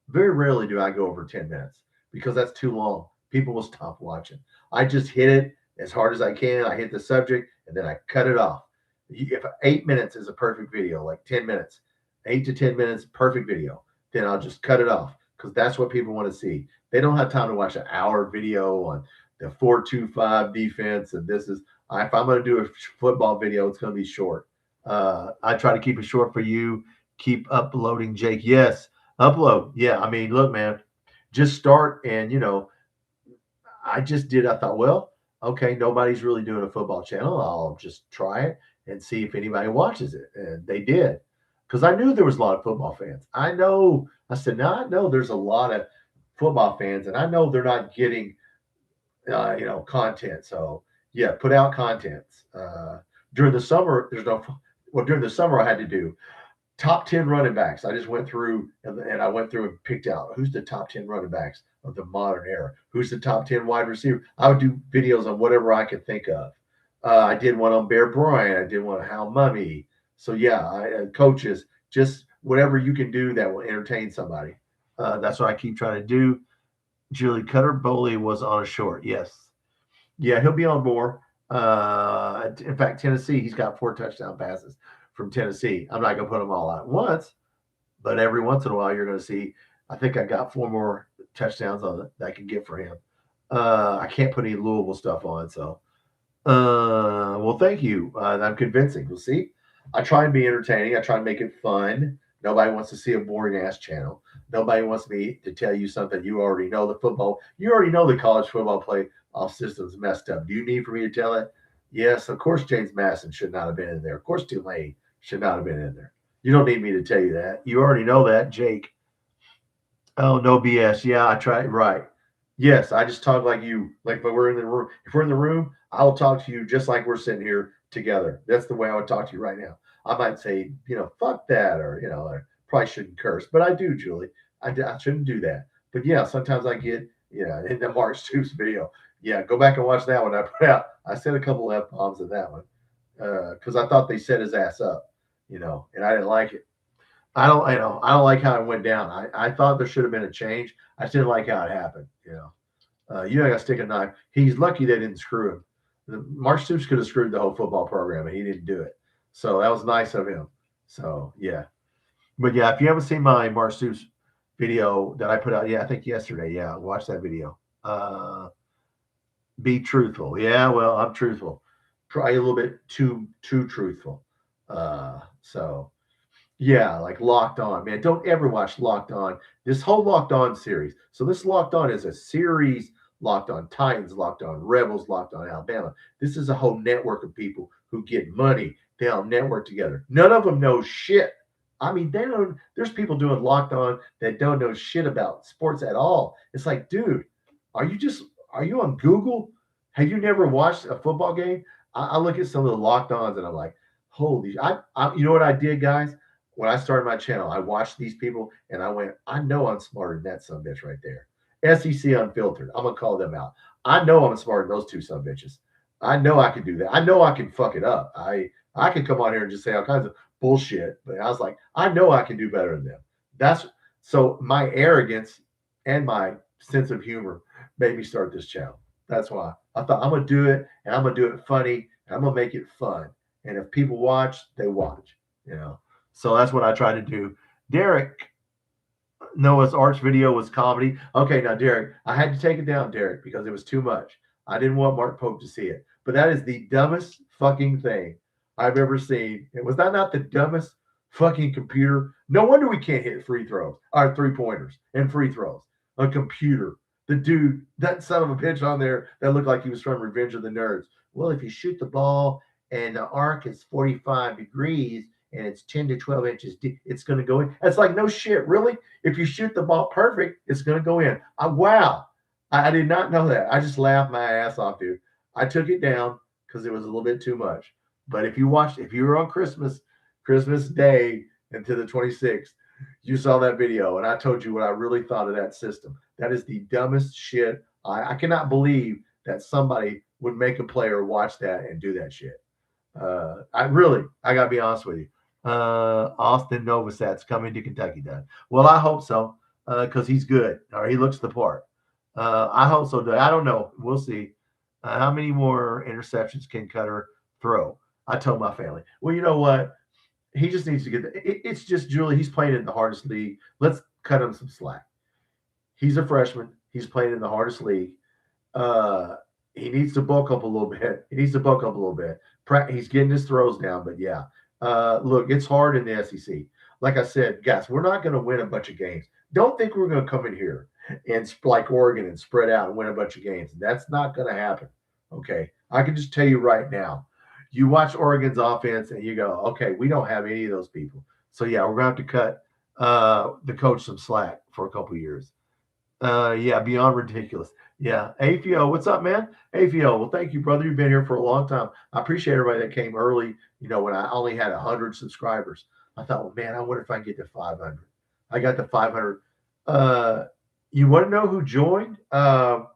very rarely do I go over 10 minutes because that's too long. People will stop watching. I just hit it as hard as I can. I hit the subject and then I cut it off. If 8 minutes is a perfect video, like 10 minutes, 8 to 10 minutes, perfect video, then I'll just cut it off because that's what people want to see. They don't have time to watch an hour video on the 4-2-5 defense. And if I'm going to do a football video, it's going to be short. I try to keep it short for you. Keep uploading, Jake. Yes, upload. Yeah, I mean, look, man, just start. And I thought, well, okay, nobody's really doing a football channel. I'll just try it and see if anybody watches it. And they did, because I knew there was a lot of football fans. I said, now I know there's a lot of football fans, and I know they're not getting, content. So yeah, put out content. During the summer, during the summer I had to do top 10 running backs. I just went through and I went through and picked out who's the top 10 running backs of the modern era. Who's the top 10 wide receiver? I would do videos on whatever I could think of. I did one on Bear Bryant. I did one on Hal Mummy. So yeah, coaches, just whatever you can do that will entertain somebody. That's what I keep trying to do. Julie Cutter Bowley was on a short. Yes. Yeah, he'll be on more. In fact, Tennessee, he's got 4 touchdown passes from Tennessee. I'm not going to put them all out at once, but every once in a while you're going to see. I think I got 4 more touchdowns on that I can get for him. I can't put any Louisville stuff on, so. Well, thank you. I'm convincing. We'll see. I try and be entertaining. I try and make it fun. Nobody wants to see a boring ass channel. Nobody wants me to tell you something you already know. You already know the college football playoff system's messed up. Do you need for me to tell it? Yes, of course James Madison should not have been in there. Of course Tulane should not have been in there. You don't need me to tell you that. You already know that, Jake. Oh, no BS. Yeah, I tried. Right. Yes, I just talk like you. Like if we're in the room, I'll talk to you just like we're sitting here together. That's the way I would talk to you right now. I might say, fuck that, or I probably shouldn't curse, but I do, Julie. I shouldn't do that. But yeah, sometimes I get, in the Mark Stoops video. Yeah, go back and watch that one I put out. I said a couple of F-bombs in that one because I thought they set his ass up, and I didn't like it. I don't like how it went down. I thought there should have been a change. I just didn't like how it happened. You got to stick a knife. He's lucky they didn't screw him. Mark Stoops could have screwed the whole football program, and he didn't do it. So that was nice of him. So yeah, but yeah, if you haven't seen my Mark Stoops video that I put out, yeah, I think yesterday, yeah, watch that video. Be truthful. Yeah, well, I'm truthful. Probably a little bit too truthful. So yeah, like Locked On, man. Don't ever watch Locked On. This whole Locked On series. So this Locked On is a series. Locked On Titans, Locked On Rebels, Locked On Alabama. This is a whole network of people who get money. They all network together. None of them know shit. I mean, they don't. There's people doing Locked On that don't know shit about sports at all. It's like, dude, are you on Google? Have you never watched a football game? I look at some of the Locked Ons and I'm like, holy, you know what I did, guys? When I started my channel, I watched these people and I went, I know I'm smarter than that son bitch right there. SEC Unfiltered. I'm gonna call them out. I know I'm smarter than those two son bitches. I know I can do that. I know I can fuck it up. I can come on here and just say all kinds of bullshit, but I was like, I know I can do better than them. That's so my arrogance and my sense of humor made me start this channel. That's why I thought I'm gonna do it and I'm gonna do it funny and I'm gonna make it fun. And if people watch, they watch. So that's what I try to do. Derek, Noah's Arch video was comedy. Okay, now Derek, I had to take it down, Derek, because it was too much. I didn't want Mark Pope to see it. But that is the dumbest fucking thing I've ever seen. Was that not the dumbest fucking computer? No wonder we can't hit free throws, or 3-pointers and free throws. A computer. The dude, that son of a bitch on there that looked like he was from Revenge of the Nerds. Well, if you shoot the ball and the arc is 45 degrees, and it's 10 to 12 inches deep, it's going to go in. It's like, no shit, really? If you shoot the ball perfect, it's going to go in. Wow. I did not know that. I just laughed my ass off, dude. I took it down because it was a little bit too much. But if you were on Christmas Day into the 26th, you saw that video, and I told you what I really thought of that system. That is the dumbest shit. I cannot believe that somebody would make a player watch that and do that shit. I got to be honest with you. Austin Novosat's coming to Kentucky, Doug. Well, I hope so, because he's good, or he looks the part. I hope so, Doug. I don't know. We'll see. How many more interceptions can Cutter throw? I told my family, well, you know what? He just needs to get it's just Julie. He's playing in the hardest league. Let's cut him some slack. He's a freshman. He's playing in the hardest league. He needs to bulk up a little bit. He's getting his throws down, but yeah. Look, it's hard in the SEC. Like I said, guys, we're not going to win a bunch of games. Don't think we're going to come in here and like Oregon and spread out and win a bunch of games. That's not going to happen. Okay. I can just tell you right now, you watch Oregon's offense and you go, okay, we don't have any of those people. So yeah, we're going to have to cut the coach some slack for a couple of years. Yeah, beyond ridiculous. Yeah. AFIO, what's up, man? AFIO, well, thank you, brother. You've been here for a long time. I appreciate everybody that came early, when I only had 100 subscribers. I thought, well, man, I wonder if I can get to 500. I got to 500. You want to know who joined? Hell,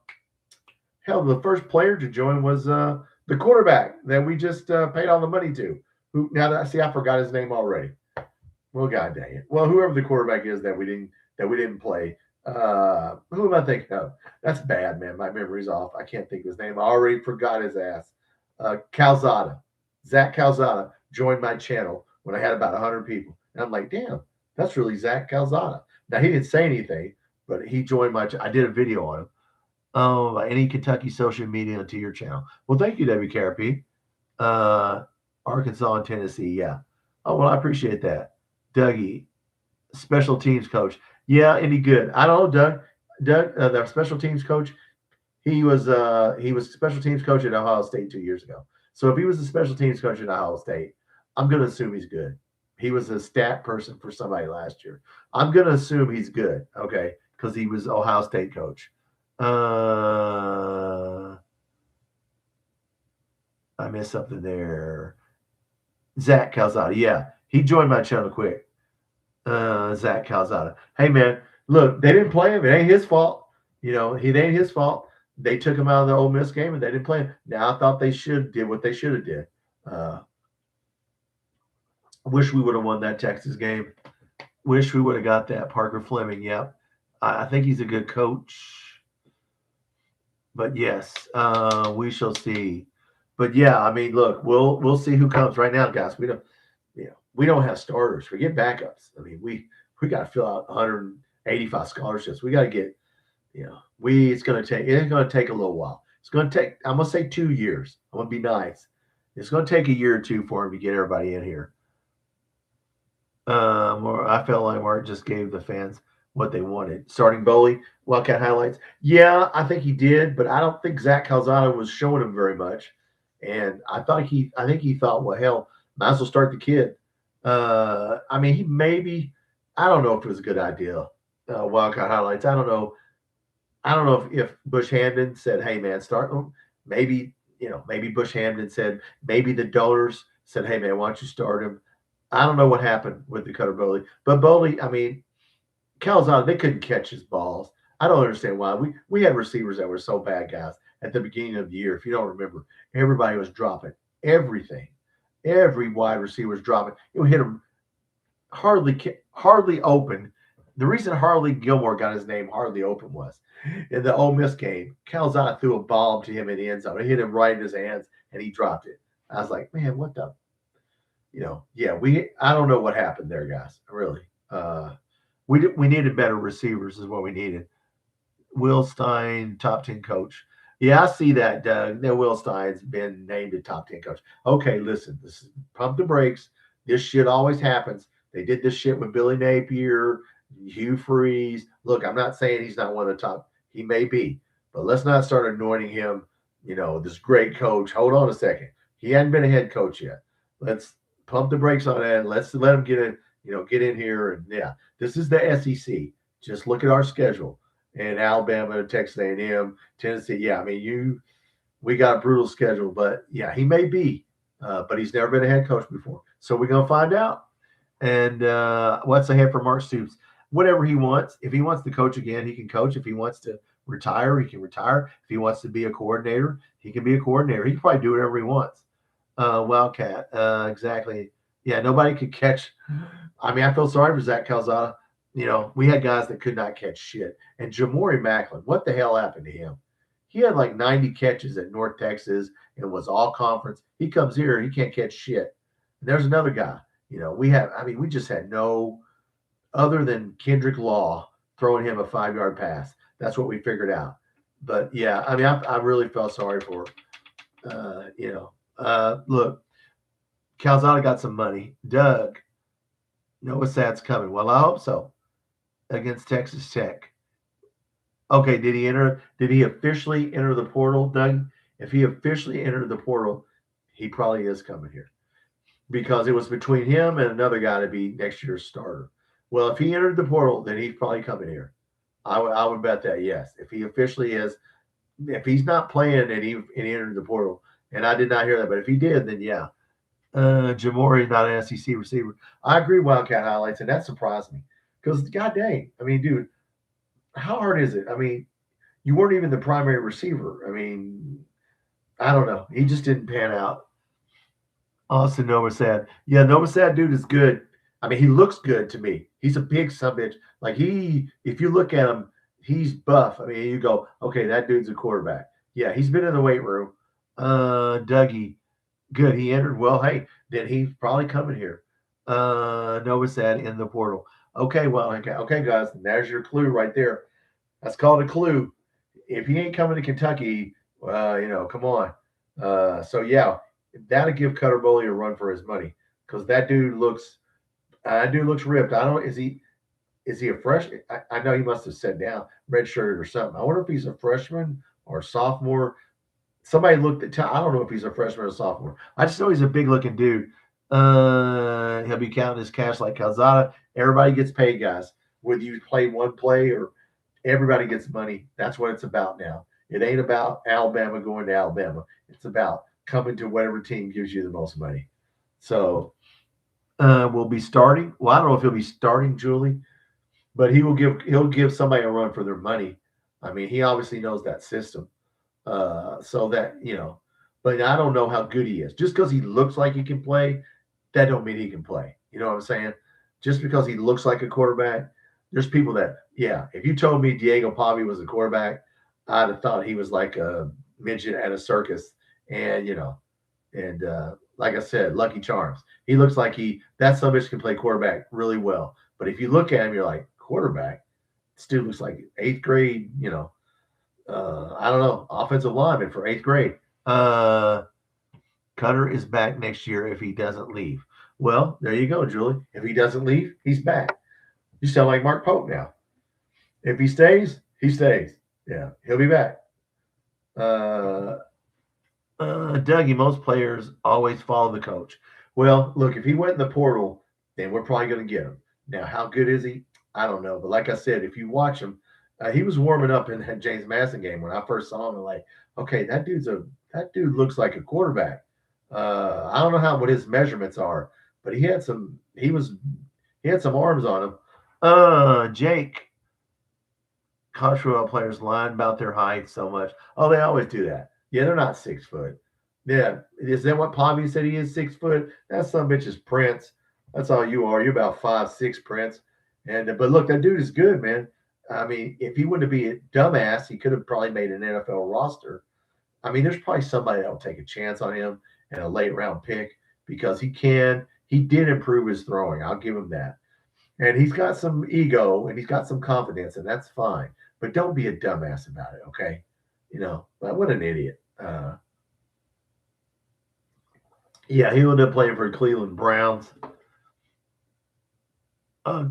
the first player to join was the quarterback that we just paid all the money to. Who now that I see, I forgot his name already. Well, god dang it. Well, whoever the quarterback is that we didn't play. Who am I thinking of? That's bad, man. My memory's off. I can't think of his name. I already forgot his ass. Calzada. Zach Calzada joined my channel when I had about 100 people. And I'm like, damn, that's really Zach Calzada. Now, he didn't say anything, but he joined my I did a video on him. Any Kentucky social media to your channel. Well, thank you, WKRP. Arkansas and Tennessee, yeah. Oh, well, I appreciate that. Dougie, special teams coach. Yeah, any good? I don't know, Doug, the special teams coach. He was special teams coach at Ohio State 2 years ago. So if he was a special teams coach at Ohio State, I'm going to assume he's good. He was a stat person for somebody last year. I'm going to assume he's good, okay, because he was Ohio State coach. I missed something there. Zach Calzada. Yeah, he joined my channel quick. Zach Calzada. Hey, man, look, they didn't play him. It ain't his fault. It ain't his fault. They took him out of the Ole Miss game and they didn't play him. Now, I thought they did what they should have did. Wish we would have won that Texas game. Wish we would have got that. Parker Fleming. Yep. I think he's a good coach. But yes, we shall see. But yeah, I mean, look, we'll see who comes right now, guys. We don't have starters. We get backups. I mean, we got to fill out 185 scholarships. We got to get, it's going to take a little while. It's going to take, I'm going to say 2 years. I'm going to be nice. It's going to take a year or two for him to get everybody in here. I felt like Mark just gave the fans what they wanted. Starting Bowley, Wildcat highlights. Yeah, I think he did, but I don't think Zach Calzada was showing him very much. And I think he thought, well, hell, might as well start the kid. I mean, I don't know if it was a good idea. Wildcat highlights. I don't know. If Bush Hamden said, hey, man, start them. Maybe Bush Hamden said, maybe the donors said, hey, man, why don't you start him? I don't know what happened with the Cutter Bowley. But Bowley, I mean, Calzada, they couldn't catch his balls. I don't understand why. We had receivers that were so bad, guys, at the beginning of the year. If you don't remember, everybody was dropping everything. Every wide receiver was dropping. It would hit him hardly open. The reason Harley Gilmore got his name hardly open was in the Ole Miss game, Calzada threw a bomb to him in the end zone. It hit him right in his hands, and he dropped it. I was like, man, what the? I don't know what happened there, guys. Really. We needed better receivers is what we needed. Will Stein, top 10 coach. Yeah, I see that, Doug. That Will Stein's been named a top 10 coach. Okay, listen, pump the brakes. This shit always happens. They did this shit with Billy Napier, Hugh Freeze. Look, I'm not saying he's not one of the top. He may be. But let's not start anointing him, this great coach. Hold on a second. He hadn't been a head coach yet. Let's pump the brakes on that. Let's let him get in here. And yeah, this is the SEC. Just look at our schedule. And Alabama, Texas A&M, Tennessee. Yeah, I mean, we got a brutal schedule. But yeah, he may be. But he's never been a head coach before. So we're going to find out. And what's ahead for Mark Stoops? Whatever he wants. If he wants to coach again, he can coach. If he wants to retire, he can retire. If he wants to be a coordinator, he can be a coordinator. He can probably do whatever he wants. Wildcat, exactly. Yeah, nobody could catch. I mean, I feel sorry for Zach Calzada. We had guys that could not catch shit. And Jamori Macklin, what the hell happened to him? He had like 90 catches at North Texas and was all conference. He comes here, he can't catch shit. And there's another guy. We just had no other than Kendrick Law throwing him a 5-yard pass. That's what we figured out. But yeah, I mean, I really felt sorry for, look, Calzada got some money. Doug, Noah Sad's coming. Well, I hope so. Against Texas Tech. Okay, did he officially enter the portal, Doug? If he officially entered the portal, he probably is coming here. Because it was between him and another guy to be next year's starter. Well, if he entered the portal, then he's probably coming here. I would bet that, yes. If he officially is, if he's not playing and he entered the portal, and I did not hear that, but if he did, then yeah. Jamori is not an SEC receiver. I agree, Wildcat highlights, and that surprised me. Because, god dang, I mean, dude, how hard is it? I mean, you weren't even the primary receiver. I mean, I don't know. He just didn't pan out. Austin Novosad. Yeah, Novosad, dude, is good. I mean, he looks good to me. He's a big subbitch. Like, if you look at him, he's buff. I mean, you go, okay, that dude's a quarterback. Yeah, he's been in the weight room. Dougie, good. He entered. Well, hey, then he's probably coming here. Novosad in the portal. Okay, well, okay, guys, there's your clue right there. That's called a clue. If he ain't coming to Kentucky, come on. So yeah, that'll give Cutter Bowley a run for his money because that dude looks ripped. I don't. Is he a freshman? I know he must have sat down, redshirted or something. I wonder if he's a freshman or sophomore. Somebody looked at. I don't know if he's a freshman or sophomore. I just know he's a big looking dude. He'll be counting his cash like Calzada. Everybody gets paid, guys. Whether you play one play or everybody gets money. That's what it's about now. It ain't about Alabama going to Alabama. It's about coming to whatever team gives you the most money. So we'll be starting. Well, I don't know if he'll be starting Julie, but he'll give somebody a run for their money. I mean, he obviously knows that system. So that, but I don't know how good he is. Just because he looks like he can play, that don't mean he can play. You know what I'm saying? just because he looks like a quarterback. There's people that, yeah, if you told me Diego Pavi was a quarterback, I'd have thought he was like a midget at a circus. And, and like I said, Lucky Charms. He looks like that son of a bitch can play quarterback really well. But if you look at him, you're like, quarterback? This dude looks like eighth grade, I don't know, offensive lineman for eighth grade. Cutter is back next year if he doesn't leave. Well, there you go, Julie. If he doesn't leave, he's back. You sound like Mark Pope now. If he stays, he stays. Yeah, he'll be back. Dougie, most players always follow the coach. Well, look, if he went in the portal, then we're probably going to get him. Now, how good is he? I don't know. But like I said, if you watch him, he was warming up in that James Madison game when I first saw him. I'm like, okay, that dude looks like a quarterback. I don't know what his measurements are, but he had some arms on him. Jake, college football players lie about their height so much. Oh, they always do that. Yeah, they're not 6 foot. Yeah, is that what Pavi said he is 6 foot? That son of a bitch is Prince. That's all you are. You're about 5'6", Prince. But look, that dude is good, man. I mean, if he wouldn't be a dumbass, he could have probably made an NFL roster. I mean, there's probably somebody that will take a chance on him and a late round pick because he did improve his throwing. I'll give him that. And he's got some ego and he's got some confidence, and that's fine. But don't be a dumbass about it, okay? What an idiot. Yeah, he'll end up playing for Cleveland Browns.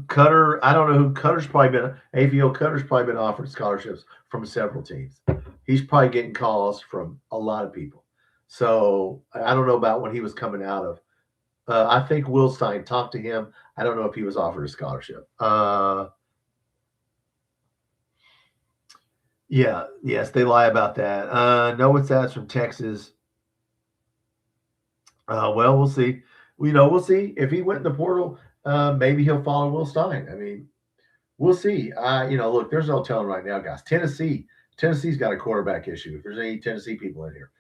Cutter, I don't know who Cutter's probably been. AVO Cutter's probably been offered scholarships from several teams. He's probably getting calls from a lot of people. So I don't know about when he was coming out of. I think Will Stein talked to him. I don't know if he was offered a scholarship. Yeah, yes, they lie about that. Noah Sats from Texas. Well, we'll see. We'll see if he went in the portal. Maybe he'll follow Will Stein. I mean, we'll see. Look, there's no telling right now, guys. Tennessee's got a quarterback issue. If there's any Tennessee people in here,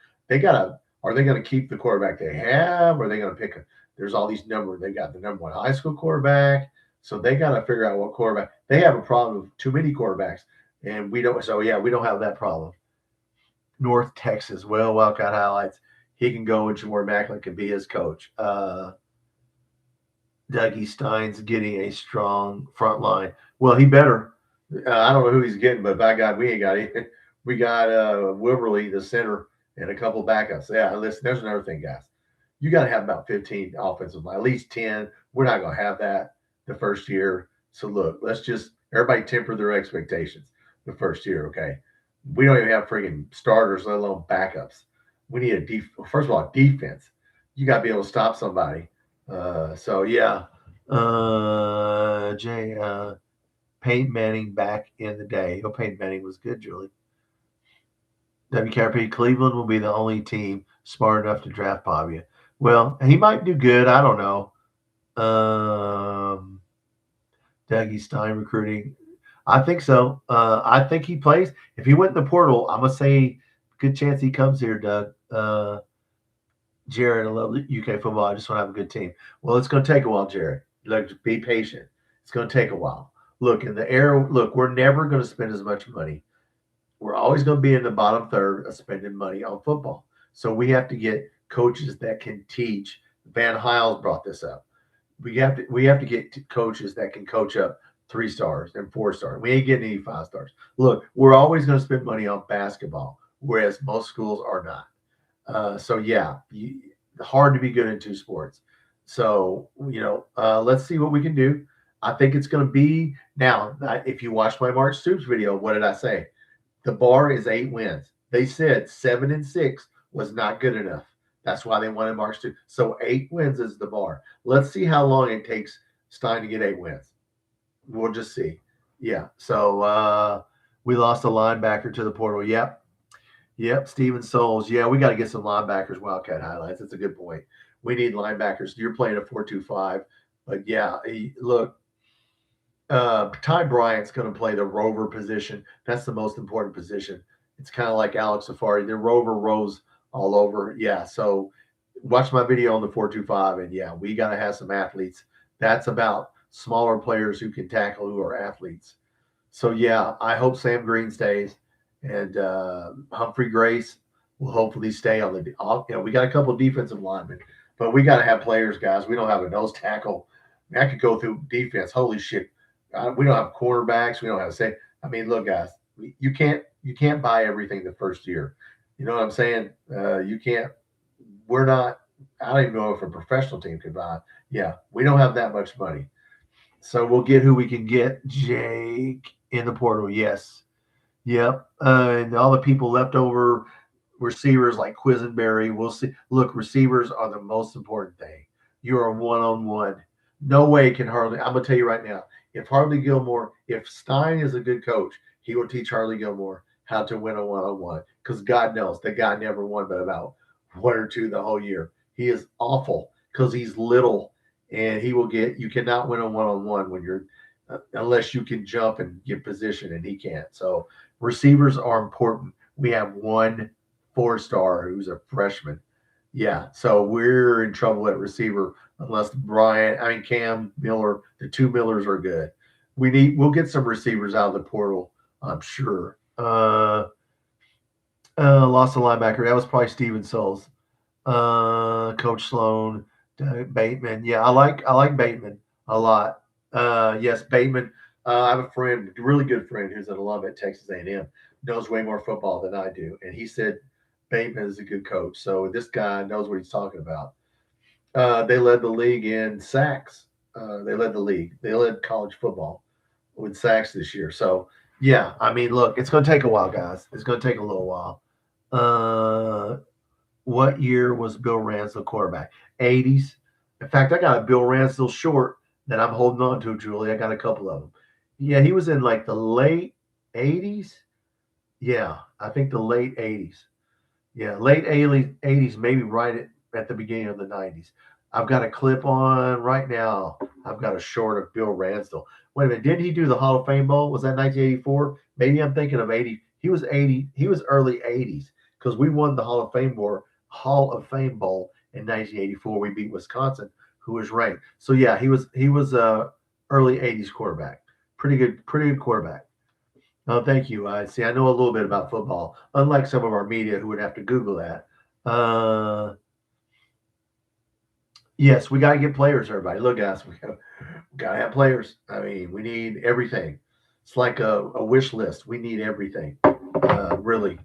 are they going to keep the quarterback they have? Or are they going to pick there's all these numbers. They got the number 1 high school quarterback. So they got to figure out what quarterback. They have a problem with too many quarterbacks. And we don't. So, yeah, we don't have that problem. North Texas. Well, Wildcat highlights. He can go and Jamore Macklin can be his coach. Dougie Stein's getting a strong front line. Well, he better. I don't know who he's getting, but by God, we ain't got it. We got Wilberly, the center, and a couple backups. Yeah, listen, there's another thing, guys. You got to have about 15 offensive line, at least 10. We're not going to have that the first year. So, look, let's just everybody temper their expectations the first year, okay? We don't even have freaking starters, let alone backups. We need first of all, defense. You got to be able to stop somebody. Yeah. Peyton Manning back in the day. Oh, Peyton Manning was good, Julie. WKRP, Cleveland will be the only team smart enough to draft Pavia. Well, he might do good. I don't know. Dougie Stein recruiting. I think so. I think he plays. If he went in the portal, I'm going to say good chance he comes here, Doug. Jared, I love UK football. I just want to have a good team. Well, it's going to take a while, Jared. Like, be patient. It's going to take a while. Look, we're never going to spend as much money. We're always going to be in the bottom third of spending money on football. So we have to get coaches that can teach. Van Hiles brought this up. We have to get coaches that can coach up 3 stars and 4 stars. We ain't getting any 5 stars. Look, we're always going to spend money on basketball, whereas most schools are not. Hard to be good in 2 sports. So, let's see what we can do. I think it's going to be now. If you watched my Mark Stoops video, what did I say? The bar is 8 wins. They said 7 and 6 was not good enough. That's why they wanted Mark Stoops. So 8 wins is the bar. Let's see how long it takes Stein to get 8 wins. We'll just see. Yeah. So we lost a linebacker to the portal. Yep, Steven Souls. Yeah, we got to get some linebackers, Wildcat highlights. That's a good point. We need linebackers. You're playing a 4-2-5. But, yeah, look, Ty Bryant's going to play the rover position. That's the most important position. It's kind of like Alex Safari. The rover rows all over. Yeah, so watch my video on the 4-2-5. And, yeah, we got to have some athletes. That's about smaller players who can tackle, who are athletes. So yeah, I hope Sam Green stays, and Humphrey Grace will hopefully stay on the. We got a couple of defensive linemen, but we got to have players, guys. We don't have a nose tackle. I mean, I could go through defense. Holy shit, we don't have quarterbacks. We don't have say. I mean, look, guys, you can't buy everything the first year. You know what I'm saying? You can't. We're not. I don't even know if a professional team can buy. Yeah, we don't have that much money. So we'll get who we can get. Jake in the portal. Yes. Yep. And all the people left over receivers like Quisenberry. We'll see. Look, receivers are the most important thing. You are one on one. No way can Harley. I'm gonna tell you right now. If Stein is a good coach, he will teach Harley Gilmore how to win a one on one. Because God knows that guy never won but about one or two the whole year. He is awful because he's little, and he will get. You cannot win a one on one when you're unless you can jump and get position, and he can't. So receivers are important. We have one 4-star who's a freshman. Yeah, so we're in trouble at receiver unless Cam Miller, the two Millers are good. We'll get some receivers out of the portal, I'm sure. Lost a linebacker. That was probably Steven Souls. Coach Sloan, Bateman. Yeah, I like Bateman a lot. Yes, Bateman. I have a friend, a really good friend, who's an alum at Texas A&M, knows way more football than I do, and he said Bateman is a good coach. So this guy knows what he's talking about. They led the league in sacks. They led the league. They led college football with sacks this year. So yeah, I mean, look, it's going to take a while, guys. It's going to take a little while. What year was Bill Ransdell quarterback? 80s. In fact, I got a Bill Ransdell short that I'm holding on to, Julie. I got a couple of them. Yeah, he was in like the late 80s. Yeah, I think the late 80s. Yeah, late 80s, maybe right at the beginning of the 90s. I've got a clip on right now. I've got a short of Bill Ransdell. Wait a minute, didn't he do the Hall of Fame Bowl? Was that 1984? Maybe I'm thinking of 80. He was 80. He was early 80s because we won the Hall of Fame Bowl in 1984. We beat Wisconsin, who was ranked. So yeah, he was early 80s quarterback. Pretty good quarterback. Oh, thank you. I see. I know a little bit about football, unlike some of our media who would have to Google that. Yes, we got to get players, everybody. Look, guys, we got to have players. I mean, we need everything. It's like a wish list. We need everything, really,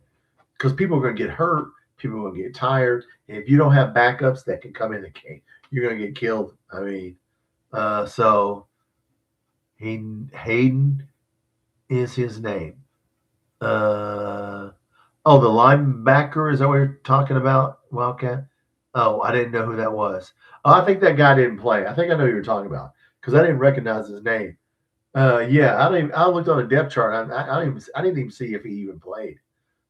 because people are going to get hurt. People are going to get tired. And if you don't have backups that can come in the game, you're going to get killed. I mean, so Hayden is his name. The linebacker, is that what you're talking about, Wildcat? Oh, I didn't know who that was. Oh, I think that guy didn't play. I think I know who you're talking about because I didn't recognize his name. Yeah, I looked on the depth chart. I didn't even see if he even played.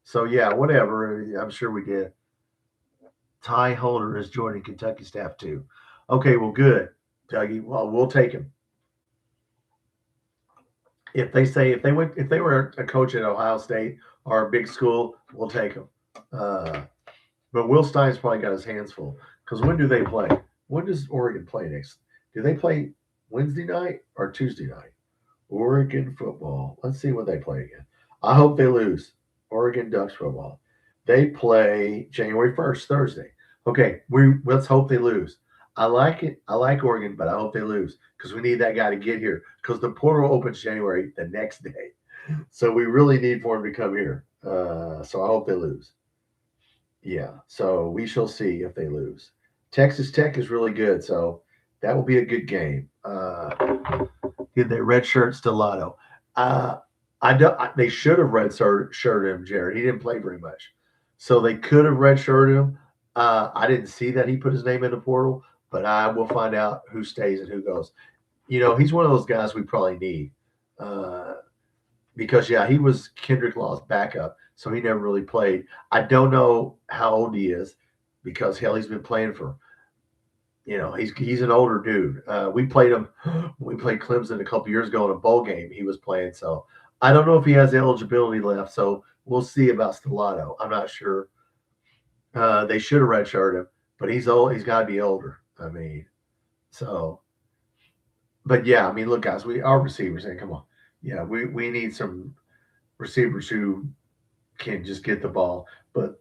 So yeah, whatever. I'm sure we did. Ty Holder is joining Kentucky staff too. Okay, well, good, Dougie. Well, we'll take him. If they were a coach at Ohio State or a big school, we'll take him. But Will Stein's probably got his hands full because when do they play? When does Oregon play next? Do they play Wednesday night or Tuesday night? Oregon football. Let's see what they play again. I hope they lose. Oregon Ducks football. They play January 1st, Thursday. Okay, let's hope they lose. I like it. I like Oregon, but I hope they lose because we need that guy to get here because the portal opens January the next day. So we really need for him to come here. So I hope they lose. Yeah, so we shall see if they lose. Texas Tech is really good, so that will be a good game. Did they redshirt Stellato? I don't. They should have redshirted him, Jared. He didn't play very much, so they could have redshirted him. I didn't see that he put his name in the portal, but I will find out who stays and who goes. He's one of those guys we probably need because yeah, he was Kendrick Law's backup, so he never really played. I don't know how old he is because hell, he's been playing for. He's an older dude. We played him. We played Clemson a couple years ago in a bowl game. He was playing, so I don't know if he has eligibility left. So we'll see about Stellato. I'm not sure. They should have redshirted him, but he's old. He's got to be older. I mean, so But yeah, I mean, look, guys, our receivers, and come on, yeah, we need some receivers who can just get the ball, but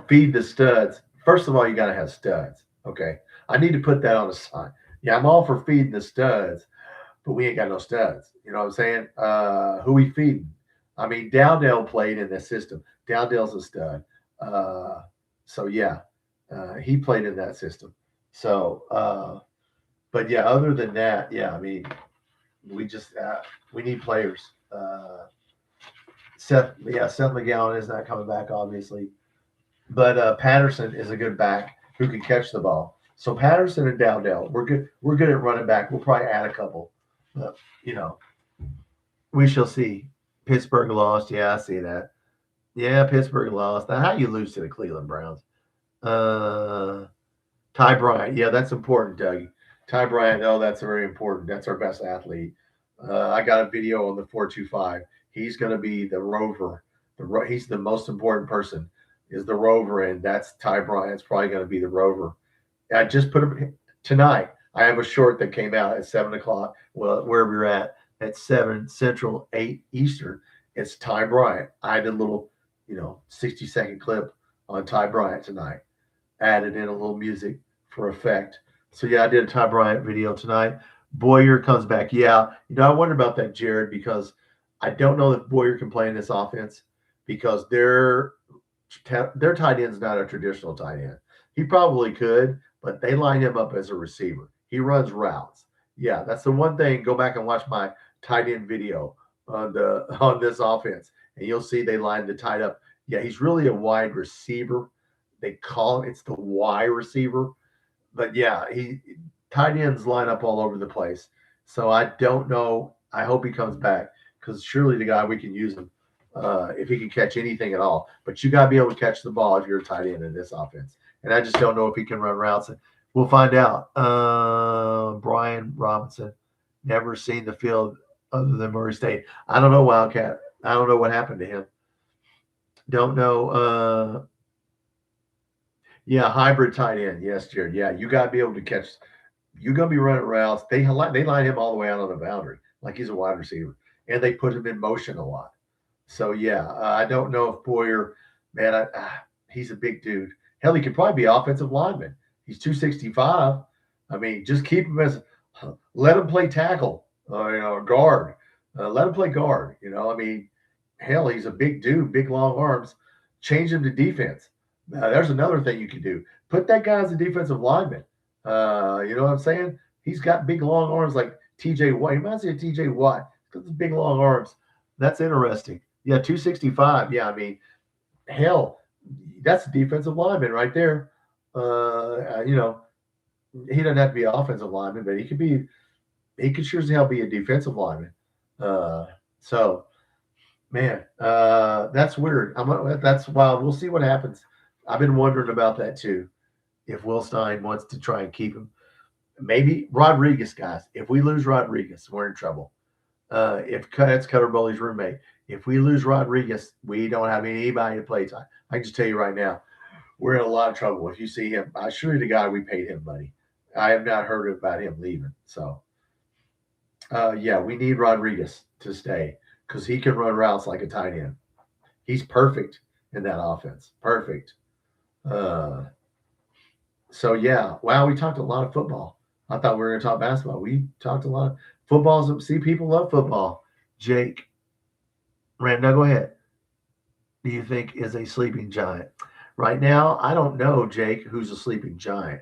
feed the studs. First of all, you got to have studs. Okay, I need to put that on the side. Yeah, I'm all for feeding the studs, but we ain't got no studs. You know what I'm saying? Who we feeding? I mean, Dowdell played in this system. Dowdell's a stud. Uh, so yeah, he played in that system. So, but yeah, other than that, yeah, I mean, we just we need players. Seth McGowan is not coming back, obviously, but Patterson is a good back who can catch the ball. So Patterson and Dowdell, we're good. We're good at running back. We'll probably add a couple. But, we shall see. Pittsburgh lost. Yeah, I see that. Yeah, Pittsburgh lost. Now, how you lose to the Cleveland Browns? Uh, Ty Bryant. Yeah, that's important, Dougie. Ty Bryant. Oh, that's very important. That's our best athlete. I got a video on the 425. He's going to be the rover. He's the most important person. Is the rover, and that's Ty Bryant's probably going to be the rover. I just put him tonight. I have a short that came out at 7 o'clock. Well, wherever you're at 7 Central, 8 Eastern. It's Ty Bryant. I did a little, 60-second clip on Ty Bryant tonight. Added in a little music for effect. So yeah, I did a Ty Bryant video tonight. Boyer comes back. Yeah, I wonder about that, Jared, because I don't know if Boyer can play in this offense because their tight end's not a traditional tight end. He probably could, but they line him up as a receiver. He runs routes. Yeah, that's the one thing. Go back and watch my tight end video on this offense, and you'll see they line the tight up. Yeah, he's really a wide receiver. They call it's the Y receiver, but yeah, he tight ends line up all over the place. So I don't know. I hope he comes back because surely the guy we can use him if he can catch anything at all. But you got to be able to catch the ball if you're a tight end in this offense. And I just don't know if he can run routes. We'll find out. Brian Robinson, never seen the field other than Murray State. I don't know, Wildcat. I don't know what happened to him. Don't know. Yeah, hybrid tight end. Yes, Jared. Yeah, you got to be able to catch. You're going to be running routes. They line him all the way out on the boundary like he's a wide receiver. And they put him in motion a lot. So yeah, I don't know if Boyer, man, he's a big dude. Hell, he could probably be offensive lineman. He's 265. I mean, just keep him let him play tackle, guard. Let him play guard. I mean, hell, he's a big dude, big long arms. Change him to defense. There's another thing you can do. Put that guy as a defensive lineman. You know what I'm saying? He's got big long arms like TJ Watt. He reminds me of TJ Watt because his big long arms. That's interesting. Yeah, 265. Yeah, I mean, hell, that's a defensive lineman right there. He doesn't have to be an offensive lineman, but he could sure as hell be a defensive lineman. So, man, that's weird. That's wild. We'll see what happens. I've been wondering about that too. If Will Stein wants to try and keep him, maybe Rodriguez, guys. If we lose Rodriguez, we're in trouble. If that's Cutter Bowley's roommate, if we lose Rodriguez, we don't have anybody to play time. I can just tell you right now, we're in a lot of trouble. If you see him, I assure you the guy we paid him money. I have not heard about him leaving. So, yeah, we need Rodriguez to stay because he can run routes like a tight end. He's perfect in that offense. Perfect. Uh, so yeah, wow, we talked a lot of football. I thought we were going to talk basketball. We talked a lot of football. See, people love football. Jake, Randall, go ahead. Do you think is a sleeping giant? Right now, I don't know, Jake, who's a sleeping giant.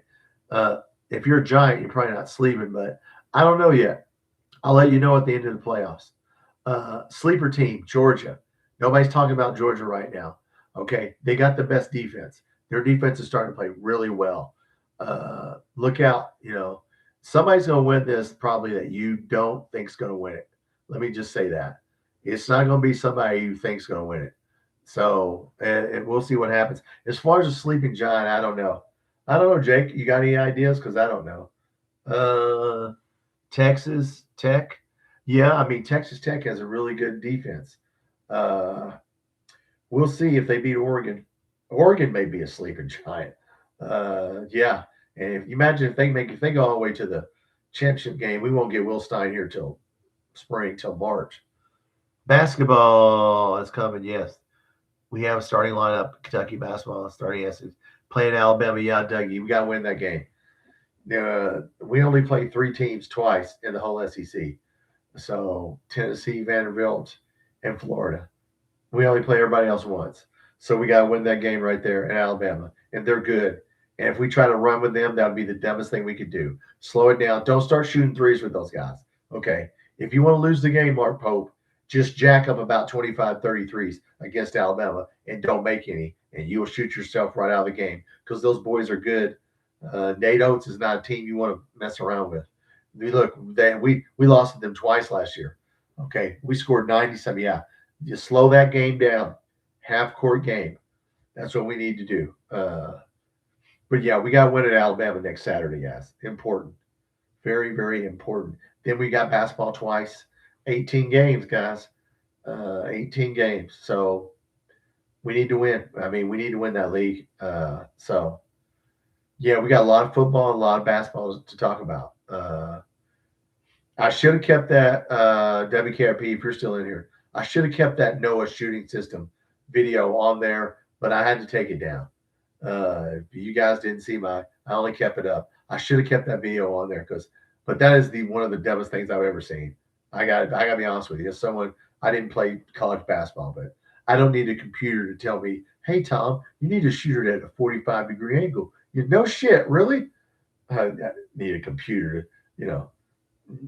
If you're a giant, you're probably not sleeping, but I don't know yet. I'll let you know at the end of the playoffs. Sleeper team, Georgia. Nobody's talking about Georgia right now. Okay, they got the best defense. Their defense is starting to play really well. Look out, somebody's going to win this probably that you don't think's going to win it. Let me just say that. It's not going to be somebody you think's going to win it. So, and we'll see what happens. As far as a sleeping giant, I don't know. I don't know, Jake. You got any ideas? Because I don't know. Texas Tech. Yeah, I mean, Texas Tech has a really good defense. We'll see if they beat Oregon. Oregon may be a sleeping giant. Yeah. And if you imagine if they go all the way to the championship game. We won't get Will Stein here till spring, till March. Basketball is coming, yes. We have a starting lineup. Kentucky basketball starting essence. Playing Alabama, yeah, Dougie. We got to win that game. We only played 3 teams twice in the whole SEC. So Tennessee, Vanderbilt, and Florida. We only play everybody else once. So we got to win that game right there in Alabama. And they're good. And if we try to run with them, that would be the dumbest thing we could do. Slow it down. Don't start shooting threes with those guys. Okay. If you want to lose the game, Mark Pope, just jack up about 25, 33s against Alabama and don't make any. And you will shoot yourself right out of the game because those boys are good. Nate Oates is not a team you want to mess around with. We lost to them twice last year. Okay. We scored 97. Yeah. Just slow that game down. Half court game. That's what we need to do. But yeah, we got to win at Alabama next Saturday, guys. Important. Very, very important. Then we got basketball twice. 18 games, guys. 18 games. So we need to win. I mean, we need to win that league. So, yeah, we got a lot of football and a lot of basketball to talk about. I should have kept that, WKRP, if you're still in here, I should have kept that Noah shooting system video on there, but I had to take it down. You guys didn't see I only kept it up. I should have kept that video on there but that is one of the dumbest things I've ever seen. I got to be honest with you. As someone, I didn't play college basketball, but I don't need a computer to tell me, hey, Tom, you need to shoot it at a 45-degree angle. No shit, really? I need a computer to,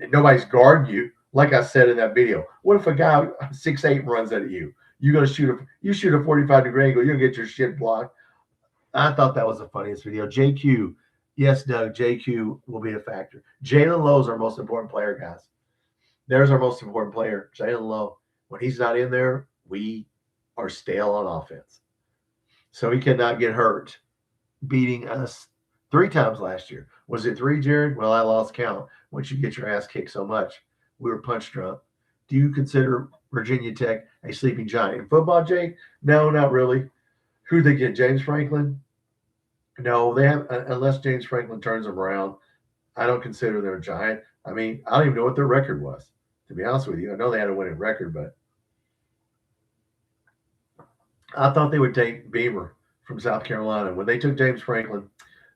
nobody's guarding you. Like I said in that video, what if a guy 6'8" runs at you? You're going to shoot a 45-degree angle, you're going to get your shit blocked. I thought that was the funniest video. JQ, yes, Doug, JQ will be a factor. Jalen Lowe's our most important player, guys. There's our most important player, Jalen Lowe. When he's not in there, we are stale on offense. So he cannot get hurt beating us 3 times last year. Was it 3, Jared? Well, I lost count. Once you get your ass kicked so much, we were punch drunk. Do you consider Virginia Tech a sleeping giant in football, Jake? No, not really. Who they get? James Franklin? No, they have, unless James Franklin turns them around. I don't consider them a giant. I mean, I don't even know what their record was, to be honest with you. I know they had a winning record, but I thought they would take Beamer from South Carolina. When they took James Franklin,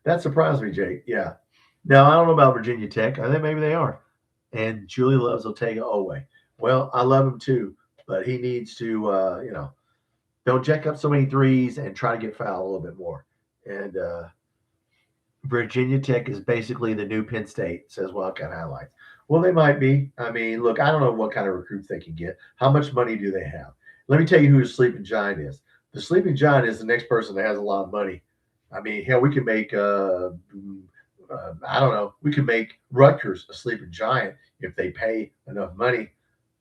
that surprised me, Jake. Yeah. Now, I don't know about Virginia Tech. I think maybe they are. And Julie loves Otega Oweh. Well, I love him too, but he needs to, don't jack up so many threes and try to get fouled a little bit more. And Virginia Tech is basically the new Penn State, says Wildcat Highlights. Well, they might be. I mean, look, I don't know what kind of recruits they can get. How much money do they have? Let me tell you who the sleeping giant is. The sleeping giant is the next person that has a lot of money. I mean, hell, we could make, I don't know, we could make Rutgers a sleeping giant if they pay enough money.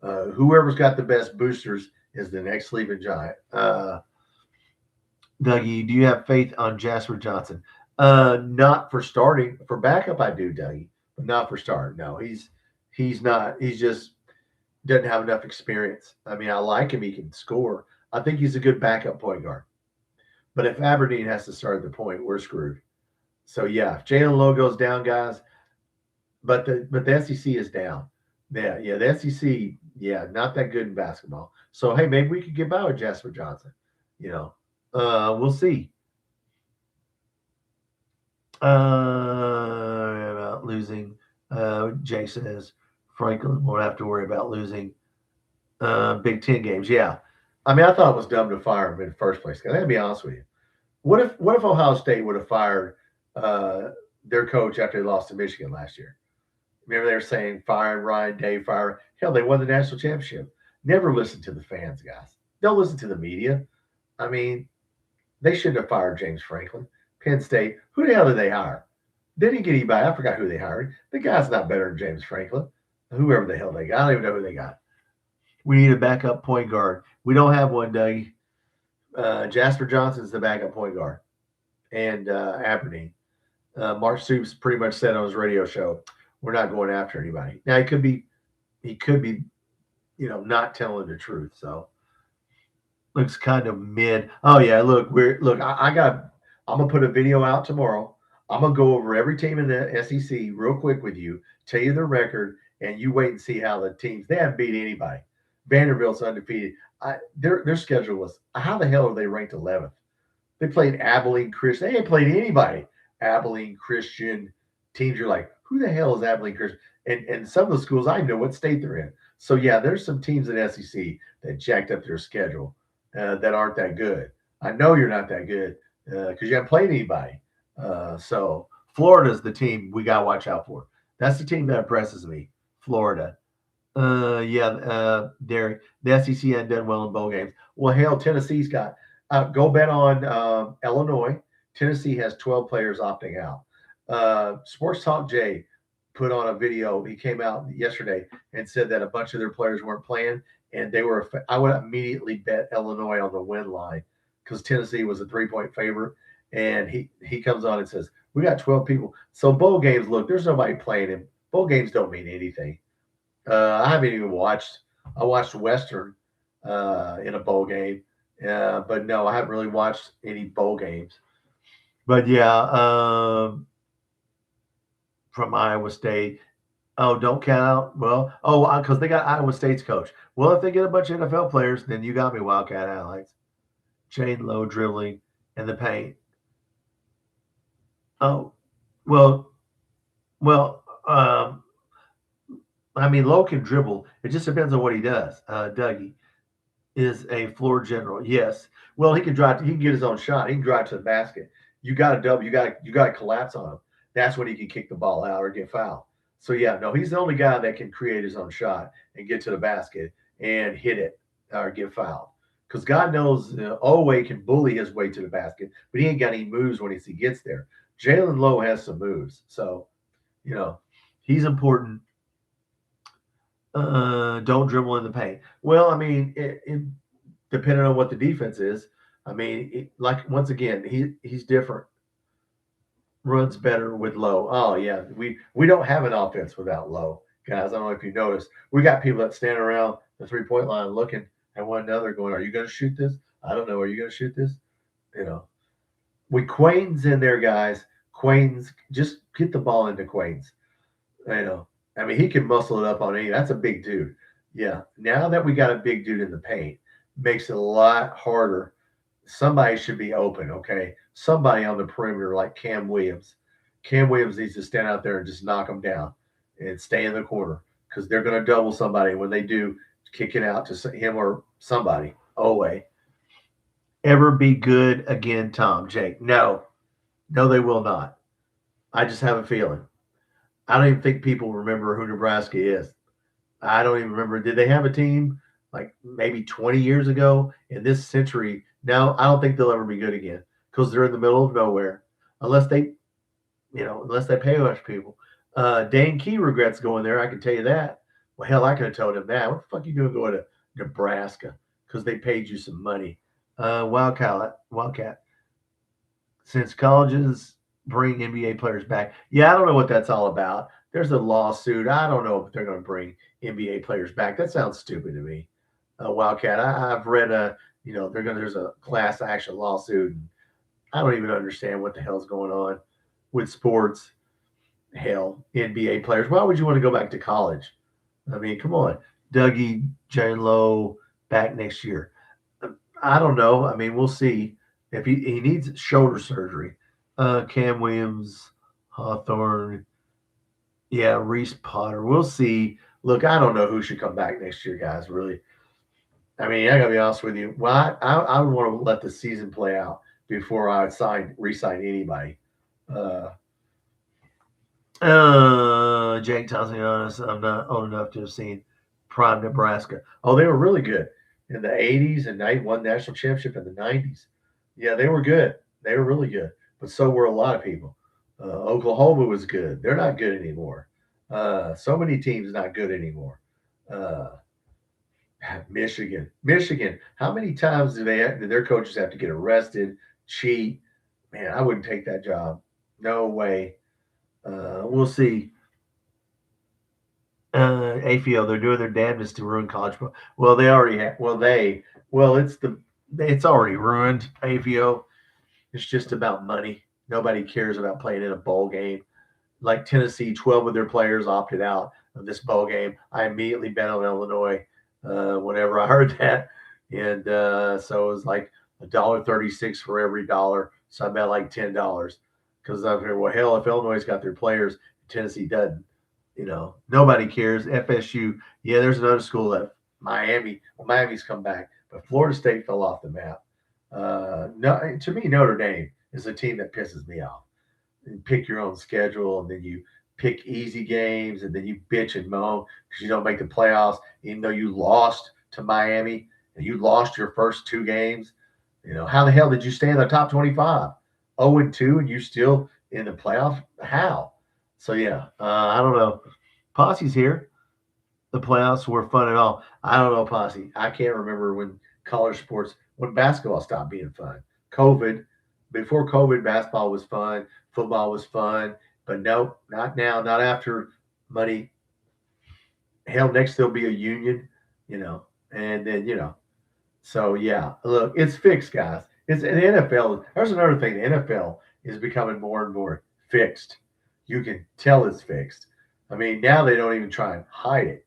Whoever's got the best boosters is the next sleeping giant. Dougie, do you have faith on Jasper Johnson? Not for starting. For backup, I do, Dougie, but not for starting. No, he's not. He's just doesn't have enough experience. I mean, I like him. He can score. I think he's a good backup point guard. But if Aberdeen has to start at the point, we're screwed. So, yeah, if Jalen Lowe goes down, guys, but the SEC is down. Yeah, the SEC, not that good in basketball. So, hey, maybe we could get by with Jasper Johnson. We'll see. About losing, Jay says Franklin won't have to worry about losing Big Ten games. Yeah, I mean, I thought it was dumb to fire him in the first place. I gotta be honest with you. What if Ohio State would have fired their coach after they lost to Michigan last year? Remember they were saying firing Ryan Day, fire. Hell, they won the national championship. Never listen to the fans, guys. Don't listen to the media. I mean, they shouldn't have fired James Franklin. Penn State, who the hell did they hire? They didn't get anybody. I forgot who they hired. The guy's not better than James Franklin. Whoever the hell they got. I don't even know who they got. We need a backup point guard. We don't have one, Dougie. Jasper Johnson's the backup point guard. And Aberdeen. Mark Stoops pretty much said on his radio show, we're not going after anybody. Now, he could be, not telling the truth. So, looks kind of mid. Oh, yeah, look, I'm going to put a video out tomorrow I'm gonna go over every team in the SEC real quick with you, tell you their record, and you wait and see how the teams they haven't beat anybody. Vanderbilt's undefeated. Their schedule was how the hell are they ranked 11th? They played Abilene Christian. They ain't played anybody. Abilene Christian teams. You're like, who the hell is Abilene Christian? And some of the schools I know what state they're in. So yeah, there's some teams in SEC that jacked up their schedule that aren't that good. I know you're not that good because you haven't played anybody. So Florida's the team we got to watch out for. That's the team that impresses me. Florida. Derek, the SEC hadn't done well in bowl games. Well, hell, Tennessee's got. Go bet on Illinois. Tennessee has 12 players opting out. Sports Talk Jay put on a video. He came out yesterday and said that a bunch of their players weren't playing, and they were. I would immediately bet Illinois on the win line because Tennessee was a 3-point favorite. And he comes on and says, "We got 12 people." So bowl games, look, there's nobody playing him. Bowl games don't mean anything. I haven't even watched. I watched Western in a bowl game, but no, I haven't really watched any bowl games. But yeah, from Iowa State. Oh, don't count out. Well, because they got Iowa State's coach. Well, if they get a bunch of NFL players, then you got me, Wildcat Alex. Chain low dribbling in the paint. Oh, well, I mean, Lowe can dribble. It just depends on what he does. Dougie is a floor general. Yes. Well, he can drive. He can get his own shot. He can drive to the basket. You got to double. You got to collapse on him. That's when he can kick the ball out or get fouled. So yeah, no, he's the only guy that can create his own shot and get to the basket and hit it or get fouled. Because God knows Oweh can bully his way to the basket, but he ain't got any moves when he gets there. Jalen Lowe has some moves, so he's important. Don't dribble in the paint. Well, I mean, depending on what the defense is, I mean, like once again, he's different. Runs better with Lowe. Oh yeah, we don't have an offense without Lowe, guys. I don't know if you noticed. We got people that stand around the 3-point line looking at one another, going, "Are you going to shoot this? I don't know. Are you going to shoot this?" With Quain's in there, guys. Quain's just get the ball into Quain's. I mean, he can muscle it up on any. That's a big dude. Yeah. Now that we got a big dude in the paint, makes it a lot harder. Somebody should be open, okay? Somebody on the perimeter like Cam Williams. Cam Williams needs to stand out there and just knock them down and stay in the corner because they're going to double somebody. When they do, kick it out to him or somebody. Oweh. Ever be good again, Tom? Jake? No, they will not. I just have a feeling. I don't even think people remember who Nebraska is. I don't even remember. Did they have a team like maybe 20 years ago in this century? No, I don't think they'll ever be good again because they're in the middle of nowhere unless they pay us people. Dane Key regrets going there. I can tell you that. Well, hell, I could have told him that. What the fuck are you doing going to Nebraska? Because they paid you some money. Wildcat. Since colleges bring NBA players back. Yeah, I don't know what that's all about. There's a lawsuit. I don't know if they're going to bring NBA players back. That sounds stupid to me. Wildcat. I've read there's a class action lawsuit. And I don't even understand what the hell's going on with sports. Hell, NBA players. Why would you want to go back to college? I mean, come on. Dougie, Jane Lowe, back next year. I don't know. I mean, we'll see. If he needs shoulder surgery. Cam Williams, Hawthorne, Reese Potter. We'll see. Look, I don't know who should come back next year, guys, really. I mean, I got to be honest with you. Well, I would want to let the season play out before I would re-sign anybody. Jake tells me honest, I'm not old enough to have seen prime Nebraska. Oh, they were really good in the 80s and won national championship in the 90s. Yeah, they were good. They were really good. But so were a lot of people. Oklahoma was good. They're not good anymore. So many teams not good anymore. Michigan. How many times do their coaches have to get arrested, cheat? Man, I wouldn't take that job. No way. We'll see. AFIO, they're doing their damnedest to ruin college football. Well, they already have. It's already ruined. AFIO. It's just about money. Nobody cares about playing in a bowl game. Like Tennessee, 12 of their players opted out of this bowl game. I immediately bet on Illinois whenever I heard that. And so it was like $1.36 for every dollar. So I bet like $10 because I figured, well, hell, if Illinois got their players, Tennessee doesn't. Nobody cares. FSU, yeah, there's another school that Miami. Well, Miami's come back, but Florida State fell off the map. No, to me, Notre Dame is a team that pisses me off. You pick your own schedule, and then you pick easy games, and then you bitch and moan because you don't make the playoffs, even though you lost to Miami and you lost your first two games. How the hell did you stay in the top 25? 0-2, and you still in the playoff? How? So, yeah, I don't know. Posse's here. The playoffs were fun and all. I don't know, Posse. I can't remember when basketball stopped being fun. COVID, before COVID, basketball was fun, football was fun, but no, not now, not after money. Hell, next there'll be a union, and then. So yeah, look, it's fixed, guys. It's an NFL. There's another thing. The NFL is becoming more and more fixed. You can tell it's fixed. I mean, now they don't even try and hide it.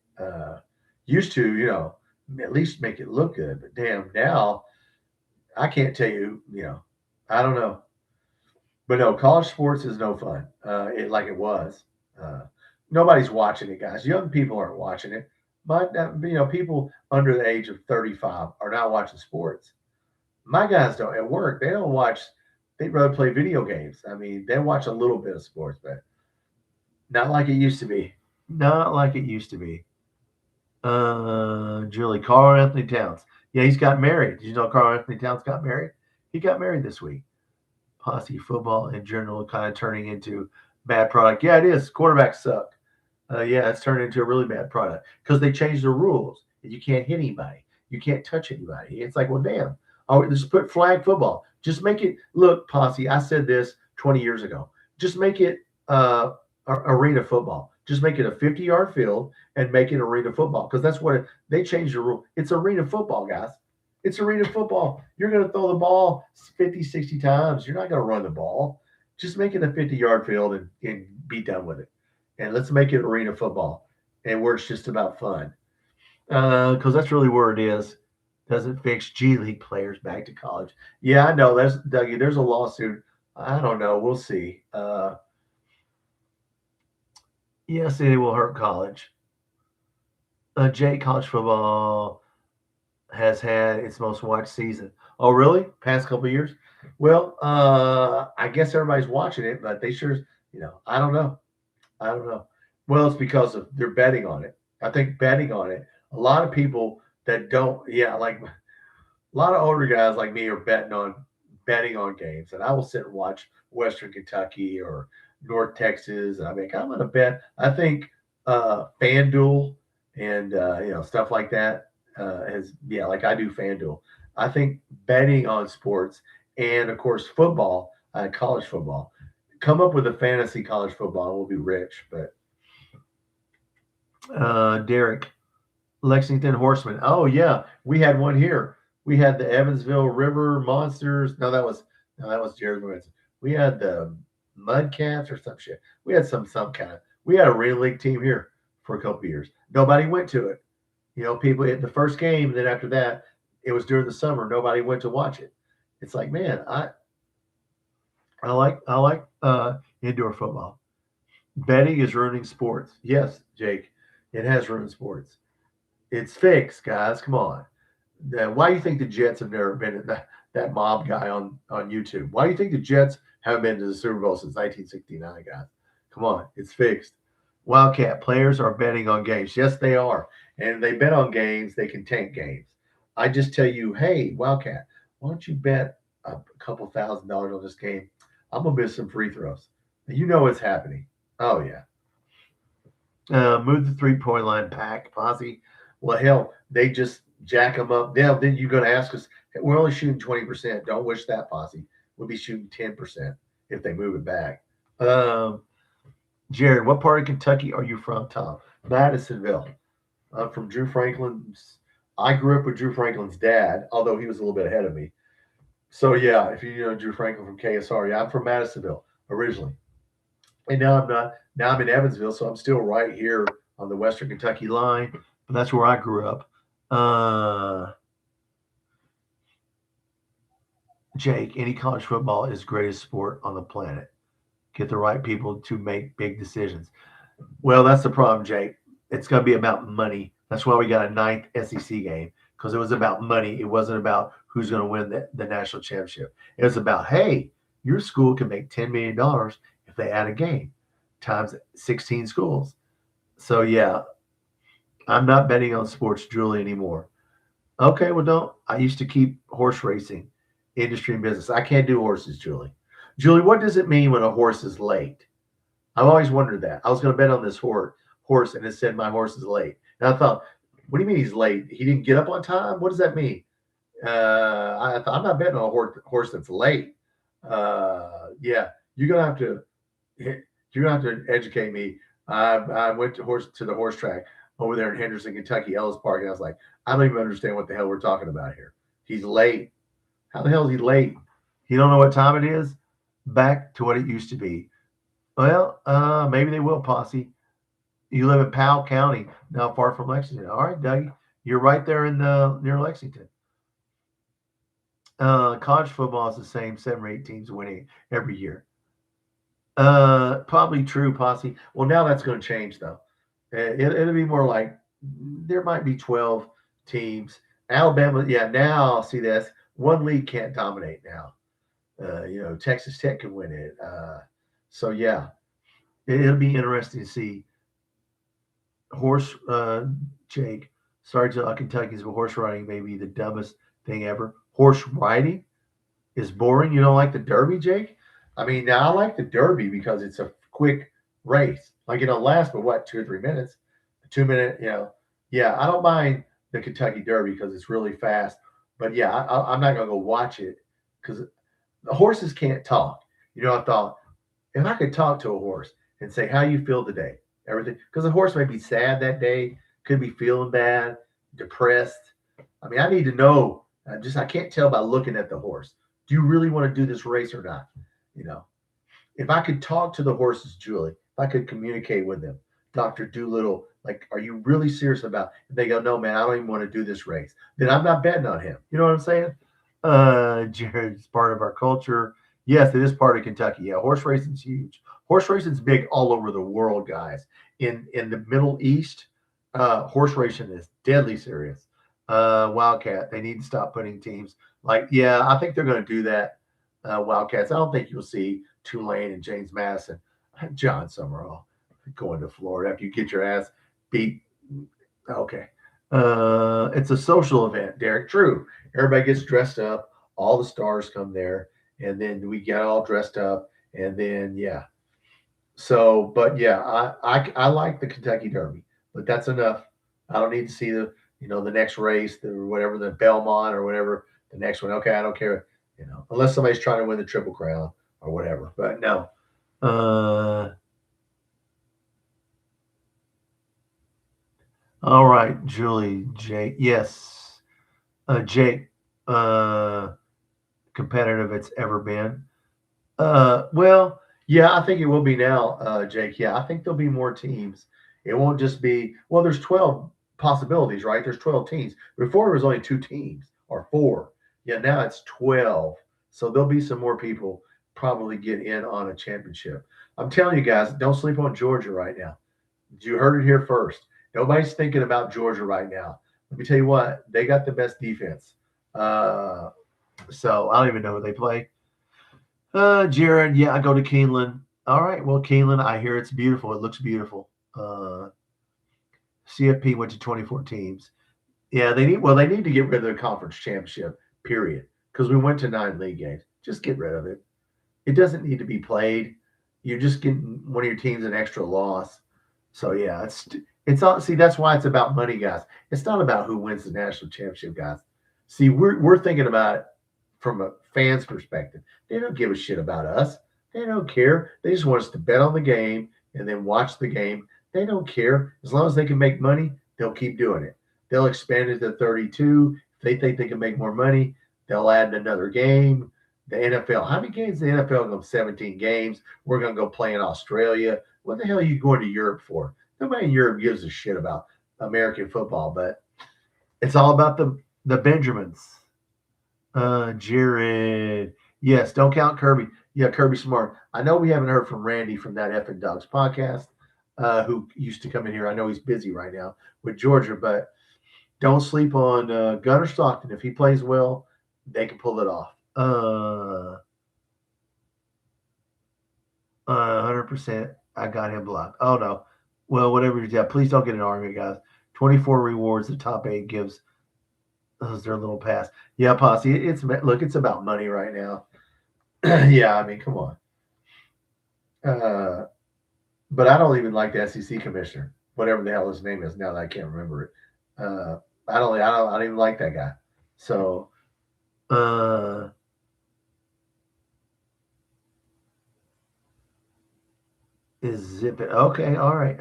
Used to, at least make it look good. But damn, now I can't tell you. I don't know. But no, college sports is no fun. Like it was. Uh, Nobody's watching it, guys. Young people aren't watching it. But people under the age of 35 are not watching sports. My guys don't at work. They don't watch. They'd rather play video games. I mean, they watch a little bit of sports, but not like it used to be. Not like it used to be. Julie, Carl Anthony Towns. Yeah, he's got married. Did you know Carl Anthony Towns got married? He got married this week. Posse football in general kind of turning into bad product. Yeah, it is. Quarterbacks suck. Yeah, it's turned into a really bad product because they changed the rules. You can't hit anybody. You can't touch anybody. It's like, well, damn. Oh, just put flag football. Just make it look, Posse. I said this 20 years ago. Just make it arena football. Just make it a 50-yard field and make it arena football because that's what they changed the rule. It's arena football, guys. It's arena football. You're going to throw the ball 50, 60 times. You're not going to run the ball. Just make it a 50-yard field and be done with it. And let's make it arena football and where it's just about fun because that's really where it is. Doesn't fix G League players back to college. Yeah, I know. That's Dougie. There's a lawsuit. I don't know. We'll see. Yes, it will hurt college. Jake, college football has had its most watched season. Oh, really? Past couple of years? Well, I guess everybody's watching it, but they sure, I don't know. I don't know. Well, it's because of they're betting on it. I think betting on it. A lot of people that don't, like a lot of older guys like me are betting on games, and I will sit and watch Western Kentucky or North Texas. And I mean, I'm going to bet. I think FanDuel and stuff like that like I do FanDuel. I think betting on sports and of course football, college football. Come up with a fantasy college football and we'll be rich. But Derek, Lexington Horsemen. Oh yeah, we had one here. We had the Evansville River Monsters. No, that was Jared Winston. We had the Mudcats or some shit. We had some kind of. We had a real league team here for a couple of years. Nobody went to it. People hit the first game, and then after that, it was during the summer. Nobody went to watch it. It's like, man, I like indoor football. Betting is ruining sports. Yes, Jake, it has ruined sports. It's fixed, guys. Come on. Why do you think the Jets have never been in that mob guy on YouTube? Why do you think the Jets haven't been to the Super Bowl since 1969, guys? Come on, it's fixed. Wildcat players are betting on games. Yes, they are. And they bet on games, they can tank games. I just tell you, hey, Wildcat, why don't you bet a couple $1,000 on this game? I'm going to miss some free throws. You know what's happening. Oh, yeah. Move the three-point line back, Posse. Well, hell, they just jack them up. Then you're going to ask us, we're only shooting 20%. Don't wish that, Posse. We'll be shooting 10% if they move it back. Jared, what part of Kentucky are you from, Tom? Madisonville. I'm from Drew Franklin's. I grew up with Drew Franklin's dad, although he was a little bit ahead of me. So yeah, if you know Drew Franklin from KSR, yeah, I'm from Madisonville originally, and now I'm not. Now I'm in Evansville, so I'm still right here on the Western Kentucky line. But that's where I grew up. Uh, Jake, any college football is the greatest sport on the planet. Get the right people to make big decisions. Well, that's the problem, Jake. It's going to be about money. That's why we got a ninth SEC game, because it was about money. It wasn't about who's going to win the national championship. It was about, hey, your school can make $10 million if they add a game times 16 schools. So, yeah, I'm not betting on sports, Julie, anymore. Okay, well, don't. I used to keep horse racing industry and business. I can't do horses, Julie. Julie, what does it mean when a horse is late? I've always wondered that. I was going to bet on this horse, and it said my horse is late. And I thought, what do you mean he's late? He didn't get up on time? What does that mean? I thought, I'm not betting on a horse that's late. Yeah, you're gonna have to educate me. I went to the horse track over there in Henderson, Kentucky, Ellis Park, and I was like, I don't even understand what the hell we're talking about here. He's late. How the hell is he late? You don't know what time it is? Back to what it used to be. Well, maybe they will, Posse. You live in Powell County, now far from Lexington. All right, Dougie, you're right there in near Lexington. College football is the same, 7 or 8 teams winning every year. Probably true, Posse. Well, now that's going to change though. It'll be more like there might be 12 teams. Alabama, yeah. Now see this one league can't dominate now. Texas Tech can win it. So yeah, it'll be interesting to see. Horse, Jake. Sorry to Kentucky's, but horse riding may be the dumbest thing ever. Horse riding is boring. You don't like the Derby, Jake? I mean, now I like the Derby because it's a quick race. Like it don't last but what 2 or 3 minutes, 2 minute. Yeah. I don't mind the Kentucky Derby because it's really fast. But yeah, I'm not gonna go watch it because the horses can't talk. I thought if I could talk to a horse and say, "How you feel today?" Everything, because the horse may be sad that day, could be feeling bad, depressed. I mean, I need to know. I can't tell by looking at the horse. Do you really want to do this race or not? If I could talk to the horses, Julie, if I could communicate with them, Dr. Doolittle, like, are you really serious about it? If they go, no, man, I don't even want to do this race, then I'm not betting on him. You know what I'm saying? Jared's part of our culture. Yes, it is part of Kentucky. Yeah, horse racing's huge. Horse racing's big all over the world, guys. In the Middle East, horse racing is deadly serious. Wildcat, they need to stop putting teams like, yeah, I think they're going to do that. Wildcats. I don't think you'll see Tulane and James Madison, John Summerall going to Florida after you get your ass beat. Okay. It's a social event, Derek. True. Everybody gets dressed up. All the stars come there, and then we get all dressed up, and then yeah. So, but yeah, I like the Kentucky Derby, but that's enough. I don't need to see the next race, the whatever, the Belmont or whatever the next one. Okay, I don't care, unless somebody's trying to win the Triple Crown or whatever. But no. All right, Julie, Jake. Yes, Jake. Competitive it's ever been. Well, yeah, I think it will be now, Jake. Yeah, I think there'll be more teams. It won't just be, well, there's 12 possibilities, right? There's 12 teams. Before it was only 2 teams or 4. Yeah, now it's 12. So there'll be some more people probably get in on a championship. I'm telling you guys, don't sleep on Georgia right now. You heard it here first. Nobody's thinking about Georgia right now. Let me tell you what, they got the best defense. So I don't even know who they play. Jared, yeah, I go to Keeneland. All right, well, Keeneland, I hear it's beautiful. It looks beautiful. CFP went to 24 teams. Yeah, they need to get rid of the conference championship, period. Because we went to 9 league games. Just get rid of it. It doesn't need to be played. You're just getting one of your teams an extra loss. So yeah, it's all. See, that's why it's about money, guys. It's not about who wins the national championship, guys. See, we're thinking about it from a fan's perspective. They don't give a shit about us. They don't care. They just want us to bet on the game and then watch the game. They don't care. As long as they can make money, they'll keep doing it. They'll expand it to 32. If they think they can make more money, They'll add another game. The NFL, how many games? The NFL go 17 games. We're going to go play in Australia. What the hell are you going to Europe for? Nobody in Europe gives a shit about American football, but it's all about the Benjamins. Jared. Yes, don't count Kirby. Yeah, Kirby Smart. I know we haven't heard from Randy from that F and Dogs podcast, who used to come in here. I know he's busy right now with Georgia, but don't sleep on Gunnar Stockton. If he plays well, they can pull it off. 100%. I got him blocked. Oh no. Well, whatever. Yeah, please don't get an argument, guys. 24 rewards. The top 8 gives us their little pass. Yeah, Posse. It's about money right now. Yeah, I mean, come on. But I don't even like the SEC commissioner, whatever the hell his name is. Now that I can't remember it. I don't even like that guy. So, is zip it? Okay, all right.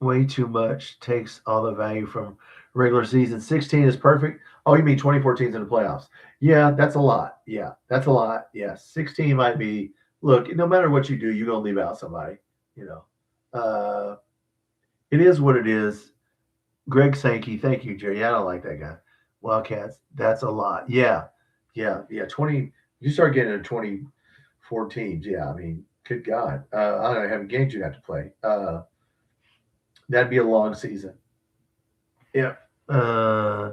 Way too much takes all the value from regular season. 16 is perfect. Oh, you mean 24 teams in the playoffs? Yeah, that's a lot. Yeah, that's a lot. Yeah, 16 might be. Look, no matter what you do, you're gonna leave out somebody. You know, it is what it is. Greg Sankey, thank you, Jerry. Yeah, I don't like that guy. Wildcats, that's a lot. Yeah, yeah. 20. You start getting to 24 teams. Yeah, I mean, good God, I don't know how many games you have to play. That'd be a long season. Yeah. Uh,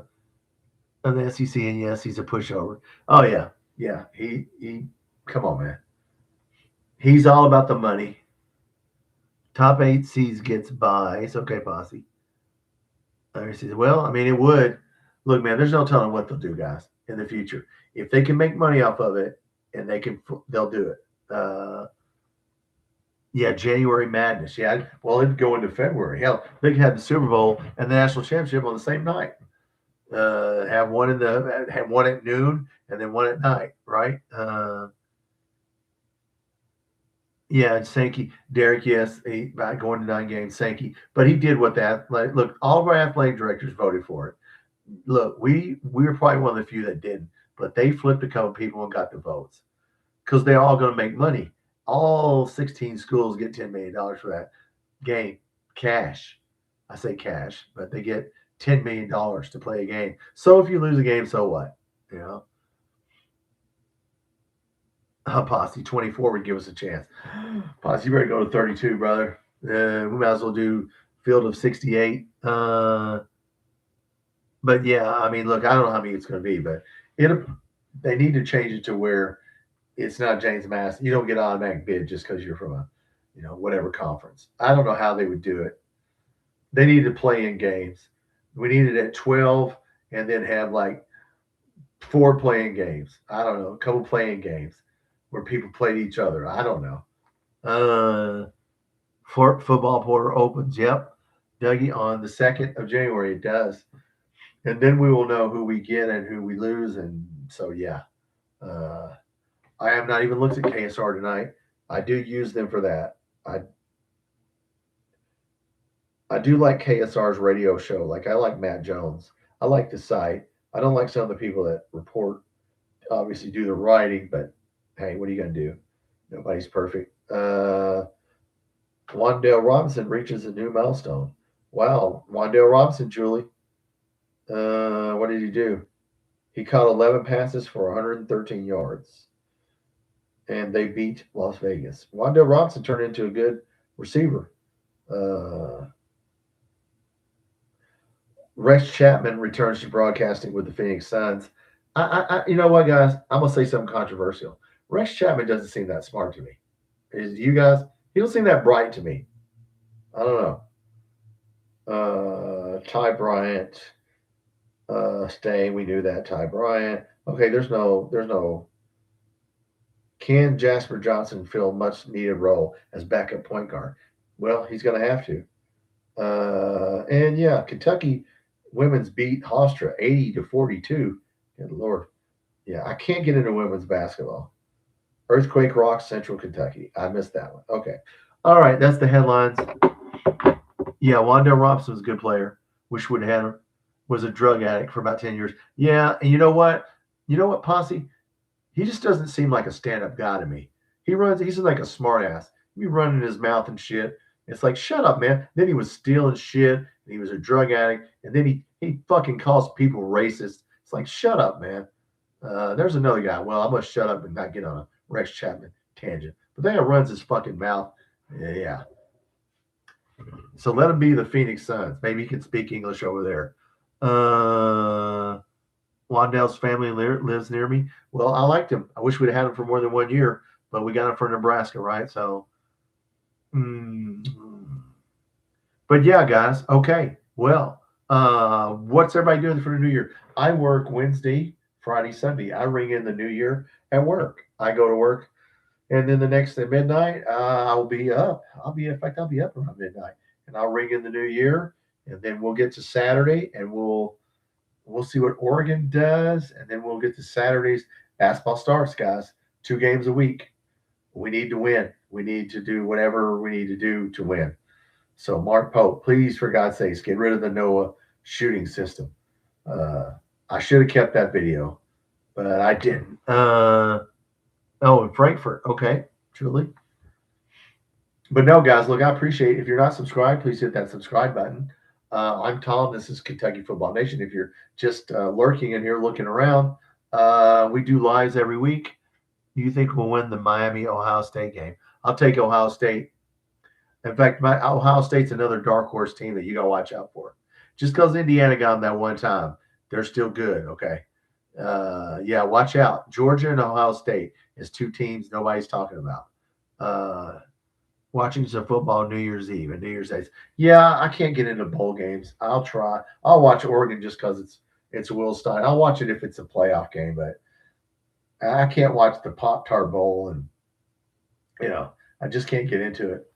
and the SEC, and yes, he's a pushover. Oh yeah. He. Come on, man. He's all about the money. Top 8 seeds gets by. It's okay, Posse. Well, I mean, it would. Look, man, there's no telling what they'll do, guys, in the future. If they can make money off of it, and they'll do it. Yeah, January Madness. Yeah, well, it'd go into February. Hell, they could have the Super Bowl and the national championship on the same night. Have one at noon and then one at night, right? Yeah, and Sankey, Derek, yes, going to 9 games, Sankey, but he did what that. Like, look, all of our athletic directors voted for it. Look, we were probably one of the few that didn't, but they flipped a couple people and got the votes because they're all going to make money. All 16 schools get $10 million for that game, cash. I say cash, but they get $10 million to play a game. So if you lose a game, so what? You know. Posse 24 would give us a chance. Posse, you better go to 32, brother. We might as well do field of 68. But yeah, I mean, look, I don't know how many it's going to be, but they need to change it to where it's not James Madison. You don't get an automatic bid just because you're from a, whatever conference. I don't know how they would do it. They need to play in games. We need it at 12 and then have like 4 playing games. I don't know, a couple playing games where people played each other. I don't know. Football Porter opens. Yep. Dougie, on the 2nd of January, it does. And then we will know who we get and who we lose. And so, yeah. I have not even looked at KSR tonight. I do use them for that. I do like KSR's radio show. Like, I like Matt Jones. I like the site. I don't like some of the people that report, obviously do the writing, but hey, what are you going to do? Nobody's perfect. Wandale Robinson reaches a new milestone. Wow. Wandale Robinson, Julie. What did he do? He caught 11 passes for 113 yards. And they beat Las Vegas. Wandale Robinson turned into a good receiver. Rex Chapman returns to broadcasting with the Phoenix Suns. You know what, guys? I'm gonna say something controversial. Rex Chapman doesn't seem that smart to me. You guys? He don't seem that bright to me. I don't know. Ty Bryant, staying. We knew that. Ty Bryant. Okay, there's no. Can Jasper Johnson fill a much needed role as backup point guard? Well, he's going to have to. And yeah, Kentucky women's beat Hofstra 80-42. Good Lord. Yeah, I can't get into women's basketball. Earthquake rocks Central Kentucky. I missed that one. Okay. All right, that's the headlines. Yeah, Wandale Robinson was a good player. Wish we'd had him. was a drug addict for about 10 years. Yeah, and you know what? You know what, Posse? He just doesn't seem like a stand-up guy to me. He's like a smart ass. He be running his mouth and shit. It's like, shut up, man. Then he was stealing shit, and he was a drug addict, and then he fucking calls people racist. It's like, shut up, man. There's another guy. Well, I must shut up and not get on a Rex Chapman tangent. But the guy runs his fucking mouth. Yeah. So let him be the Phoenix Suns. Maybe he can speak English over there. Wandell's family lives near me. Well, I liked him. I wish we'd had him for more than 1 year, but we got him for Nebraska, right? So, but yeah, guys. Okay. Well, what's everybody doing for the new year? I work Wednesday, Friday, Sunday. I ring in the new year at work. I go to work, and then the next at midnight, I'll be up. I'll be up around midnight, and I'll ring in the new year, and then we'll get to Saturday, and we'll see what Oregon does, and then we'll get to Saturday's basketball starts, guys. 2 games a week. We need to win. We need to do whatever we need to do to win. So, Mark Pope, please, for God's sakes, get rid of the NOAA shooting system. I should have kept that video, but I didn't. In Frankfurt. Okay, Julie. But no, guys, look, I appreciate it. If you're not subscribed, please hit that subscribe button. I'm Tom. This is Kentucky Football Nation. If you're just lurking in here looking around, we do lives every week. Do you think we'll win the Miami-Ohio State game? I'll take Ohio State. In fact, Ohio State's another dark horse team that you got to watch out for. Just because Indiana got them that one time, they're still good, okay? Yeah, watch out. Georgia and Ohio State is 2 teams nobody's talking about. Watching some football New Year's Eve and New Year's Day. Yeah, I can't get into bowl games. I'll try. I'll watch Oregon just because it's Will Stein. I'll watch it if it's a playoff game, but I can't watch the Pop-Tart Bowl, and I just can't get into it.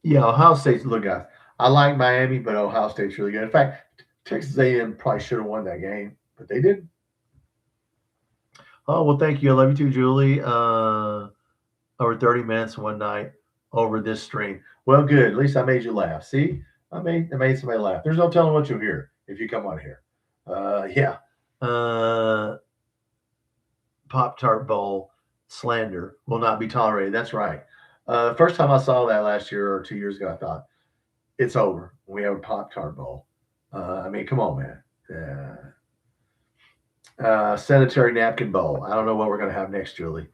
Yeah, Ohio State's look, guys. I like Miami, but Ohio State's really good. In fact, Texas A&M probably should have won that game, but they didn't. Oh, well, thank you. I love you too, Julie. Over 30 minutes one night over this stream. Well, good. At least I made you laugh. See, I made somebody laugh. There's no telling what you'll hear if you come on here. Yeah. Pop-Tart Bowl slander will not be tolerated. That's right. First time I saw that last year or 2 years ago, I thought, it's over. We have a Pop-Tart Bowl. I mean, come on, man. Sanitary Napkin Bowl. I don't know what we're going to have next, Julie.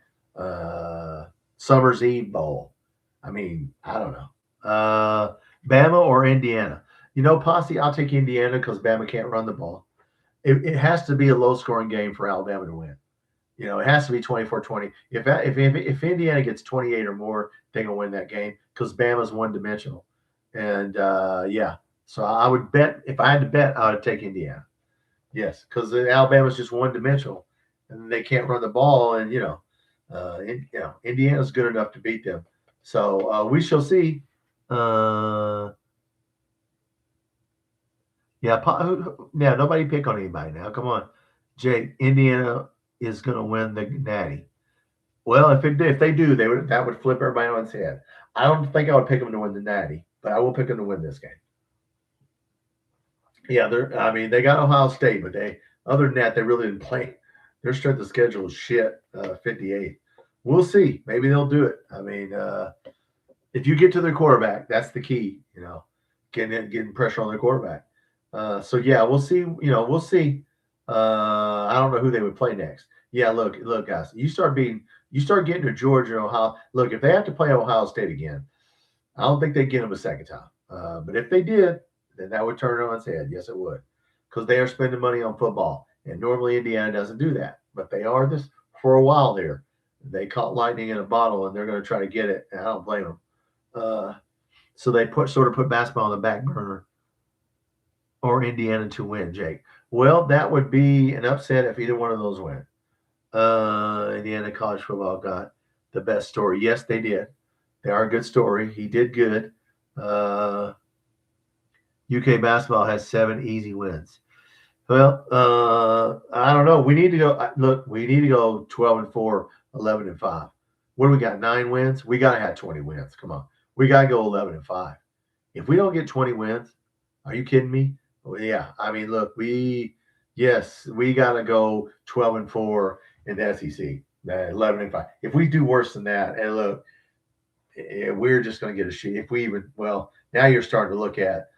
Summer's Eve Bowl. I mean, I don't know. Bama or Indiana? Posse, I'll take Indiana because Bama can't run the ball. It has to be a low-scoring game for Alabama to win. It has to be 24-20. If Indiana gets 28 or more, they're going to win that game because Bama's one-dimensional. And, yeah. So I would bet, if I had to bet, I would take Indiana. Yes, because Alabama's just one-dimensional, and they can't run the ball, and, Indiana's good enough to beat them. So we shall see. Yeah, nobody pick on anybody now. Come on, Jake. Indiana is going to win the Natty. Well, if they do, that would flip everybody on its head. I don't think I would pick them to win the Natty, but I will pick them to win this game. Yeah, they got Ohio State, but other than that, they really didn't play. Their strength of schedule is shit, 58. We'll see. Maybe they'll do it. I mean, if you get to their quarterback, that's the key, getting pressure on their quarterback. So, yeah, we'll see. We'll see. I don't know who they would play next. Yeah, look, guys, you start getting to Georgia and Ohio. Look, if they have to play Ohio State again, I don't think they'd get them a second time. But if they did, then that would turn it on its head. Yes, it would, because they are spending money on football. And normally Indiana doesn't do that, but they are this for a while there. They caught lightning in a bottle, and they're going to try to get it, and I don't blame them. So they put basketball on the back burner, or Indiana to win, Jake. Well, that would be an upset if either one of those win. Indiana college football got the best story. Yes, they did. They are a good story. He did good. UK basketball has 7 easy wins. Well, I don't know. We need to go. Look, we need to go 12-4, 11-5. What do we got? 9 wins. We got to have 20 wins. Come on, we got to go 11-5. If we don't get 20 wins, Are you kidding me? Well, yeah. I mean, look, yes, we got to go 12-4 in the SEC, 11-5. If we do worse than that, and look, we're just going to get a sheet. If we even, well, now you're starting to look at,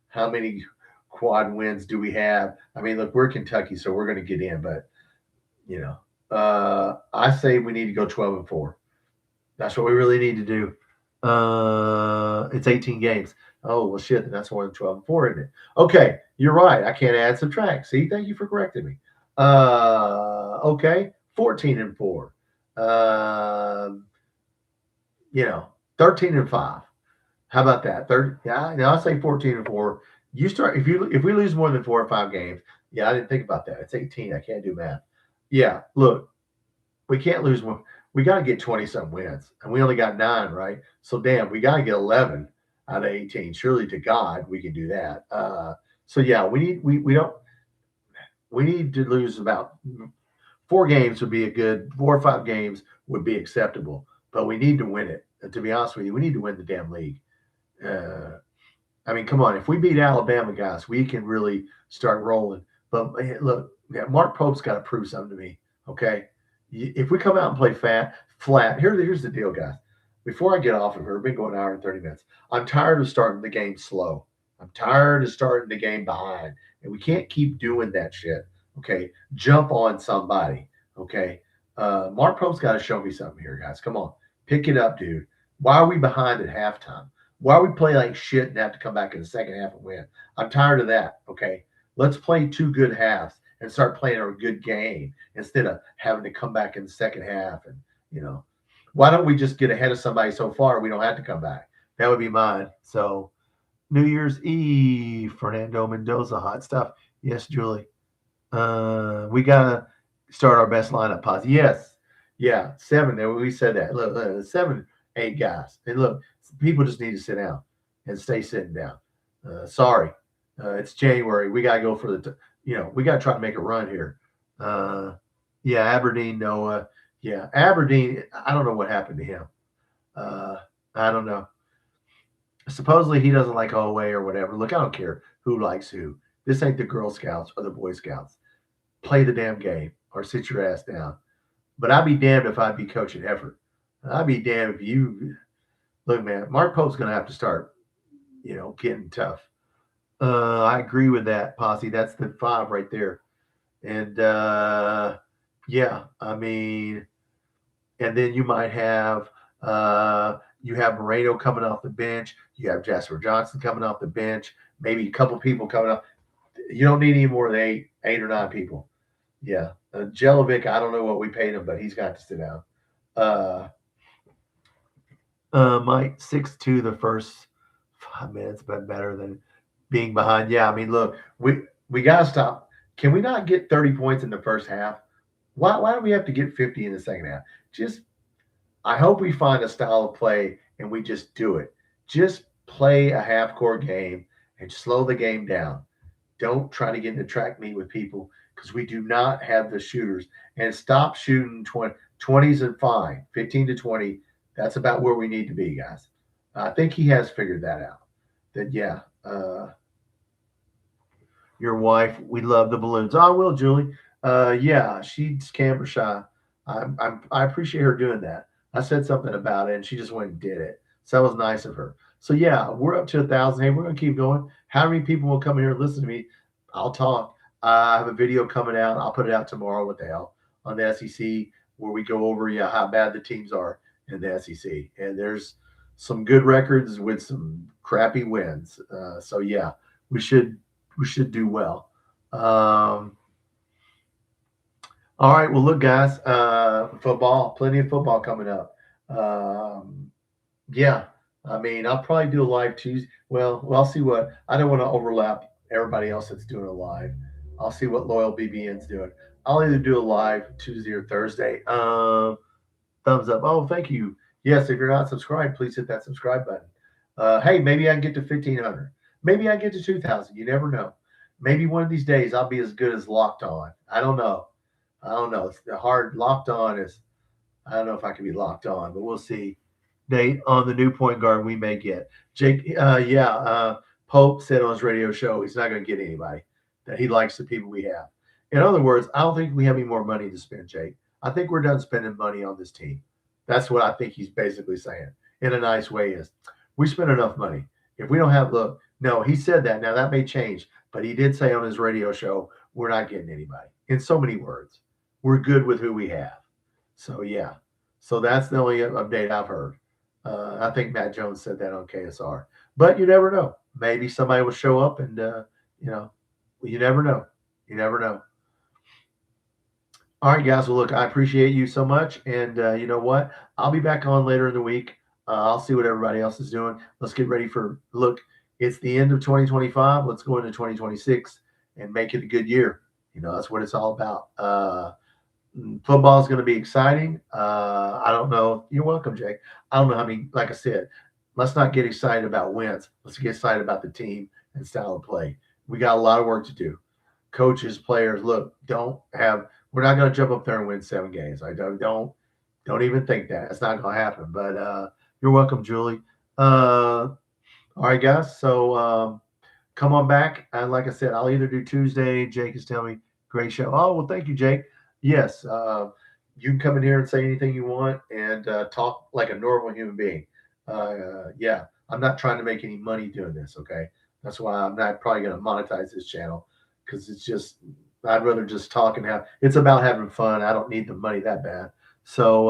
how many quad wins do we have? I mean, look, we're Kentucky, so we're going to get in, but I say we need to go 12-4. That's what we really need to do. It's 18 games. Oh, well, shit, then that's more than 12-4, isn't it? Okay, you're right. I can't add, subtract. See, thank you for correcting me. Okay, 14-4. 13-5. How about that? Yeah, now I say 14-4. You start if we lose more than 4 or 5 games. Yeah, I didn't think about that. It's 18. I can't do math. Yeah, look, we can't lose more. We got to get 20-some wins, and we only got 9, right? So damn, we got to get 11 out of 18. Surely to God, we can do that. So yeah, we don't. We need to lose about 4 games would be a good 4 or 5 games would be acceptable, but we need to win it. And to be honest with you, we need to win the damn league. I mean, come on. If we beat Alabama, guys, we can really start rolling. But look, Mark Pope's got to prove something to me. Okay, if we come out and play flat, here's the deal, guys. Before I get off of here, we've been going an hour and 30 minutes. I'm tired of starting the game slow. I'm tired of starting the game behind, and we can't keep doing that shit. Okay, jump on somebody. Okay, Mark Pope's got to show me something here, guys. Come on, pick it up, dude. Why are we behind at halftime? Why we play like shit and have to come back in the second half and win? I'm tired of that. Okay, let's play 2 good halves and start playing a good game instead of having to come back in the second half. And why don't we just get ahead of somebody so far we don't have to come back? That would be mine. So New Year's Eve, Fernando Mendoza, hot stuff. Yes, Julie. We gotta start our best lineup. Pause. Yes, yeah, 7. There we said that. Look, 7, 8 guys. And look, people just need to sit down and stay sitting down. Sorry, it's January. We gotta go for we gotta try to make a run here. Yeah, Aberdeen, Noah. Yeah, Aberdeen. I don't know what happened to him. I don't know. Supposedly he doesn't like Holloway or whatever. Look, I don't care who likes who. This ain't the Girl Scouts or the Boy Scouts. Play the damn game or sit your ass down. But I'd be damned if I'd be coaching effort. I'd be damned if you look, man. Mark Pope's going to have to start, getting tough. I agree with that, Posse. That's the 5 right there. And yeah, I mean, and then you might have you have Moreno coming off the bench. You have Jasper Johnson coming off the bench. Maybe a couple people coming up. You don't need any more than 8 or 9 people. Yeah. Jelovic, I don't know what we paid him, but he's got to sit down. Mike, 6-2 the first 5 minutes, but better than being behind. Yeah, I mean, look, we got to stop. Can we not get 30 points in the first half? Why do we have to get 50 in the second half? I hope we find a style of play and we just do it. Just play a half-court game and slow the game down. Don't try to get in the track meet with people because we do not have the shooters. And stop shooting 20s and fine, 15-20. That's about where we need to be, guys. I think he has figured that out. That, yeah, your wife, we love the balloons. Oh, I will, Julie. Yeah, she's camera shy. I appreciate her doing that. I said something about it, and she just went and did it. So that was nice of her. So yeah, we're up to 1,000. Hey, we're gonna keep going. How many people will come here and listen to me? I'll talk. I have a video coming out. I'll put it out tomorrow. What the hell? On the SEC, where we go over how bad the teams are in the SEC, and there's some good records with some crappy wins. So yeah, we should do well. All right. Well, look, guys, football, plenty of football coming up. Yeah. I mean, I'll probably do a live Tuesday. Well, I'll see what I don't want to overlap everybody else that's doing a live. I'll see what Loyal BBN's doing. I'll either do a live Tuesday or Thursday. Thumbs up. Oh, thank you. Yes, if you're not subscribed, please hit that subscribe button. Hey, maybe I can get to 1,500. Maybe I get to 2,000. You never know. Maybe one of these days I'll be as good as Locked On. I don't know. It's hard. Locked On is, I don't know if I can be locked on, but we'll see. Nate, on the new point guard we may get. Jake, Pope said on his radio show he's not going to get anybody, that he likes the people we have. In other words, I don't think we have any more money to spend, Jake. I think we're done spending money on this team. That's what I think he's basically saying in a nice way is we spent enough money. If we don't have, look, no, he said that. Now that may change, but he did say on his radio show, we're not getting anybody. In so many words, we're good with who we have. So, yeah. So that's the only update I've heard. I think Matt Jones said that on KSR. But you never know. Maybe somebody will show up and, you never know. You never know. All right, guys. Well, look, I appreciate you so much. And you know what? I'll be back on later in the week. I'll see what everybody else is doing. Let's get ready for, look, it's the end of 2025. Let's go into 2026 and make it a good year. That's what it's all about. Football is going to be exciting. I don't know. You're welcome, Jake. I don't know how many, like I said, let's not get excited about wins. Let's get excited about the team and style of play. We got a lot of work to do. Coaches, players, look, we're not going to jump up there and win 7 games. I don't even think that. It's not going to happen. But you're welcome, Julie. All right, guys. So come on back. And like I said, I'll either do Tuesday. Jake is telling me, great show. Oh, well, thank you, Jake. Yes, you can come in here and say anything you want and talk like a normal human being. Yeah, I'm not trying to make any money doing this, okay? That's why I'm not probably going to monetize this channel because it's just, I'd rather just talk and it's about having fun. I don't need the money that bad. So,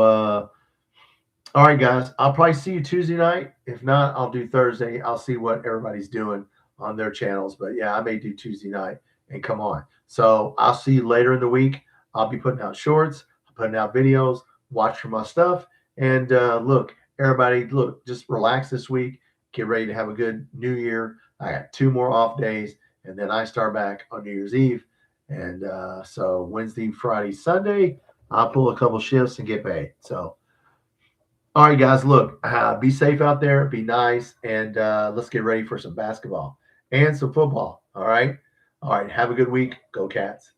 all right, guys, I'll probably see you Tuesday night. If not, I'll do Thursday. I'll see what everybody's doing on their channels. But, yeah, I may do Tuesday night and come on. So I'll see you later in the week. I'll be putting out shorts, putting out videos, watch for my stuff. And look, everybody, look, just relax this week. Get ready to have a good new year. I got 2 more off days, and then I start back on New Year's Eve. And so Wednesday, Friday, Sunday, I'll pull a couple shifts and get paid. So, all right, guys, look, be safe out there. Be nice. And let's get ready for some basketball and some football. All right. All right. Have a good week. Go Cats.